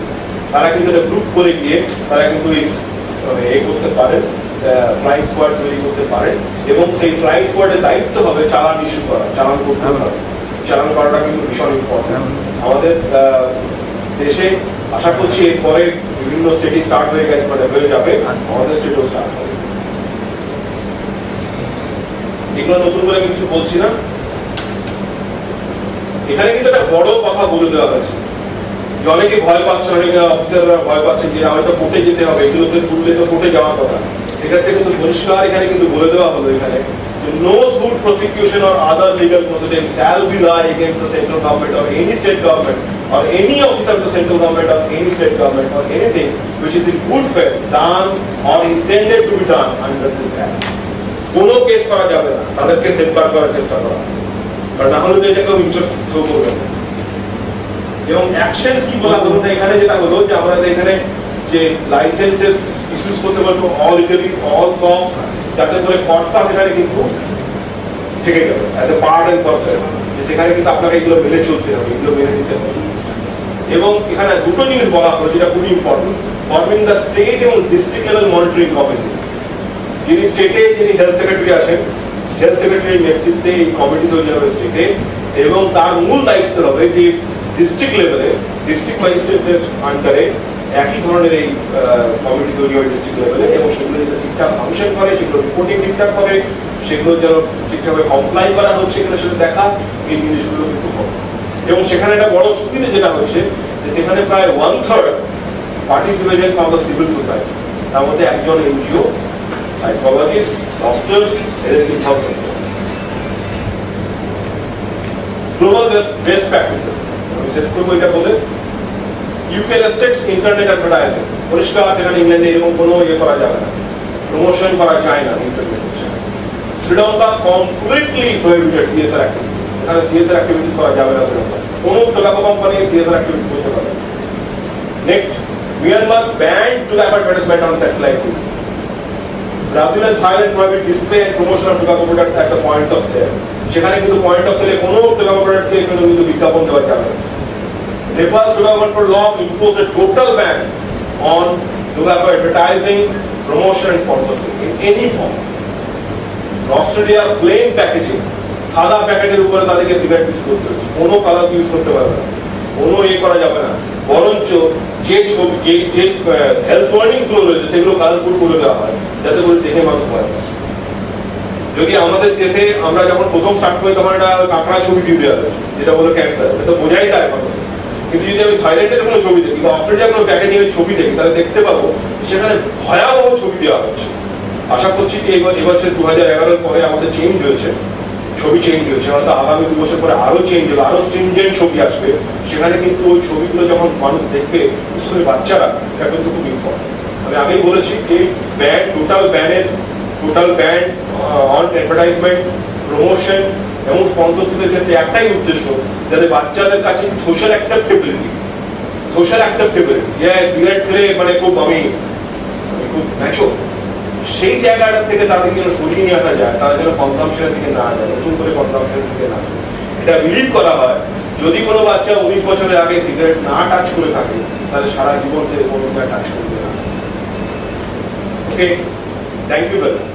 [SPEAKER 8] তারা কিন্তু এটা গ্রুপ করে গিয়ে তারা কিন্তু এই করতে পারেন, ফ্লাইং স্কোয়াড তৈরি করতে পারেন এবং সেই ফ্লাইং স্কোয়াডের দায়িত্ব হবে চালান ইস্যু করা, চালান করতে হবে। চালান করাটা কিন্তু ভীষণ ইম্পর্টেন্ট আমাদের দেশে। আশা করছি এরপরে বিভিন্ন স্টেটে স্টার্ট হয়ে গেছে, মানে হয়ে যাবে, আমাদের স্টেটেও স্টার্ট হবে। এগুলো নতুন করে আমি কিছু বলছি না। এখানে কিন্তু একটা বড় কথা বলে দেওয়া হয়েছে যে অনেকে ভয় পাচ্ছে, অনেকে অফিসাররা ভয় পাচ্ছে যে হয়তো কোর্টে যেতে হবে, এগুলোতে তুললে তো কোর্টে যাওয়ার কথা। এক্ষেত্রে কিন্তু পরিষ্কার এখানে কিন্তু বলে দেওয়া হলো এখানে no suit, prosecution or other legal proceedings shall be laid against the central government or any state government or any officer of the central government or any state government or anything which is in good faith done or intended to be done under this act. কোনো case করা যাবে না, তাদেরকে safeguard করার চেষ্টা করা, কারণ না হলে তো এটা কেউ ইন্টারেস্ট শো করবে না। এবং অ্যাকশনস কি বলা হলো না এখানে, যেটা হলো যে আমরা এখানে যে লাইসেন্সেস ইস্যুস করতে পারবো অল ইটালিস অল ফর্মস, যাতে করে কর্তা সেখানে কিন্তু থেকে গেল as a part and person, সেখানে কিন্তু আপনাকে এগুলো মেনে চলতে হবে, এগুলো মেনে নিতে হবে। এবং এখানে দুটো জিনিস বলা হলো যেটা খুবই ইম্পর্টেন্ট, ফর্মিং দ্য স্টেট এবং ডিস্ট্রিক্ট লেভেল মনিটরিং কমিটি। যিনি স্টেটে যিনি হেলথ সেক্রেটারি আছেন হেলথ সেক্রেটারির নেতৃত্বে এই কমিটি তৈরি হবে স্টেটে, এবং তার মূল দায়িত্ব হবে যে ডিস্ট্রিক্ট লেভেলে ডিস্ট্রিক্ট ম্যাজিস্ট্রেটের আন্ডারে একই ধরনের এই কমিটি তৈরি হবে ডিস্ট্রিক্ট লেভেলে, এবং সেগুলো যেন ঠিকঠাক ফাংশন করে, সেগুলো রিপোর্টিং ঠিকঠাক করে, সেগুলো যেন ঠিকঠাকভাবে কমপ্লাই করা হচ্ছে কিনা সেটা দেখা, এই জিনিসগুলো কিন্তু হবে। এবং সেখানে একটা বড় সুবিধা যেটা হচ্ছে যে সেখানে প্রায় 1/3 participation from the civil society, তার মধ্যে একজন এনজিও, সাইকোলজিস্ট, ডক্টরস, এদের ইনভলভমেন্ট। গ্লোবাল বেস্ট প্র্যাকটিসেস, আমি শেষ করবো এটা বলে, ইউকে রেস্ট্রিক্টস ইন্টারনেট অ্যাডভার্টাইজিং। পরিষ্কার এখানে ইংল্যান্ডে এরকম কোনো ইয়ে করা যাবে না, প্রমোশন করা যায় না internet. Sri Lanka completely prohibited CSR activities, এখানে সিএসআর অ্যাক্টিভিটিস করা যাবে না শ্রীলঙ্কা, কোনো টোবাকো কোম্পানি সিএসআর অ্যাক্টিভিটি করতে পারে। Next, Myanmar banned to advertisement on satellite TV. Brazil and Thailand prohibit display and promotion of tobacco products at the point of sale. সেখানে কিন্তু point of সেলে কোনো tobacco product কে কিন্তু বিজ্ঞাপন দেওয়া যাবে না। Nepal's tobacco control law imposed a total ban on tobacco advertising, promotion and sponsorship in any form. Australia plain packaging, সাদা প্যাকেটের উপরে তাদেরকে সিগারেট ইউজ করতে হচ্ছে, কোনো কালার ইউজ করতে পারবে না, কোনো ইয়ে করা যাবে না, বরঞ্চ যে ছবি যে হেলথ ওয়ার্নিংস গুলো রয়েছে সেগুলো কালারফুল করে দেওয়া হয় যাতে করে দেখে মানুষ ভয় পায়। যদি আমাদের দেশে আমরা যখন প্রথম স্টার্ট করি তখন একটা কাঁকড়া ছবি দিয়ে দেওয়া হয়েছে যেটা বলে ক্যান্সার, এটা বোঝাই যায় মানুষ। কিন্তু যদি আমি থাইল্যান্ডের কোনো ছবি দেখি বা অস্ট্রেলিয়ার কোনো প্যাকেজিং এর ছবি দেখি তাহলে দেখতে পাবো সেখানে ভয়াবহ ছবি দেওয়া হচ্ছে। আশা করছি যে এবছর 2011 পরে আমাদের চেঞ্জ হয়েছে, ছবি চেঞ্জ হয়েছে, হয়তো আগামী 2 বছর পরে আরো চেঞ্জ হবে, আরো স্ট্রিনজেন্ট ছবি আসবে, সেখানে কিন্তু ওই ছবিগুলো যখন মানুষ দেখবে, বিশেষ করে বাচ্চারা, এটা কিন্তু খুব ইম্পর্টেন্ট। আমি আগেই বলেছি যে total ban on advertisement, promotion এবং স্পন্সরশিপের ক্ষেত্রে একটাই উদ্দেশ্য, যাতে বাচ্চাদের কাছে সোশ্যাল অ্যাকসেপ্টেবিলিটি, সিগারেট খেলে মানে খুব আমি খুব ম্যাচো, সেই জায়গাটা থেকে তাদের যেন সরিয়ে নিয়ে আসা যায়, তারা যেন কনজাম্পশনের দিকে না যায়, নতুন করে কনজাম্পশনের দিকে না যায়। এটা বিলিভ করা হয় যদি কোনো বাচ্চা 19 বছরের আগে সিগারেট না টাচ করে থাকে তাহলে সারা জীবন থেকে কোনো টাচ করবে না। ওকে, থ্যাংক ইউ ভেরি মাচ।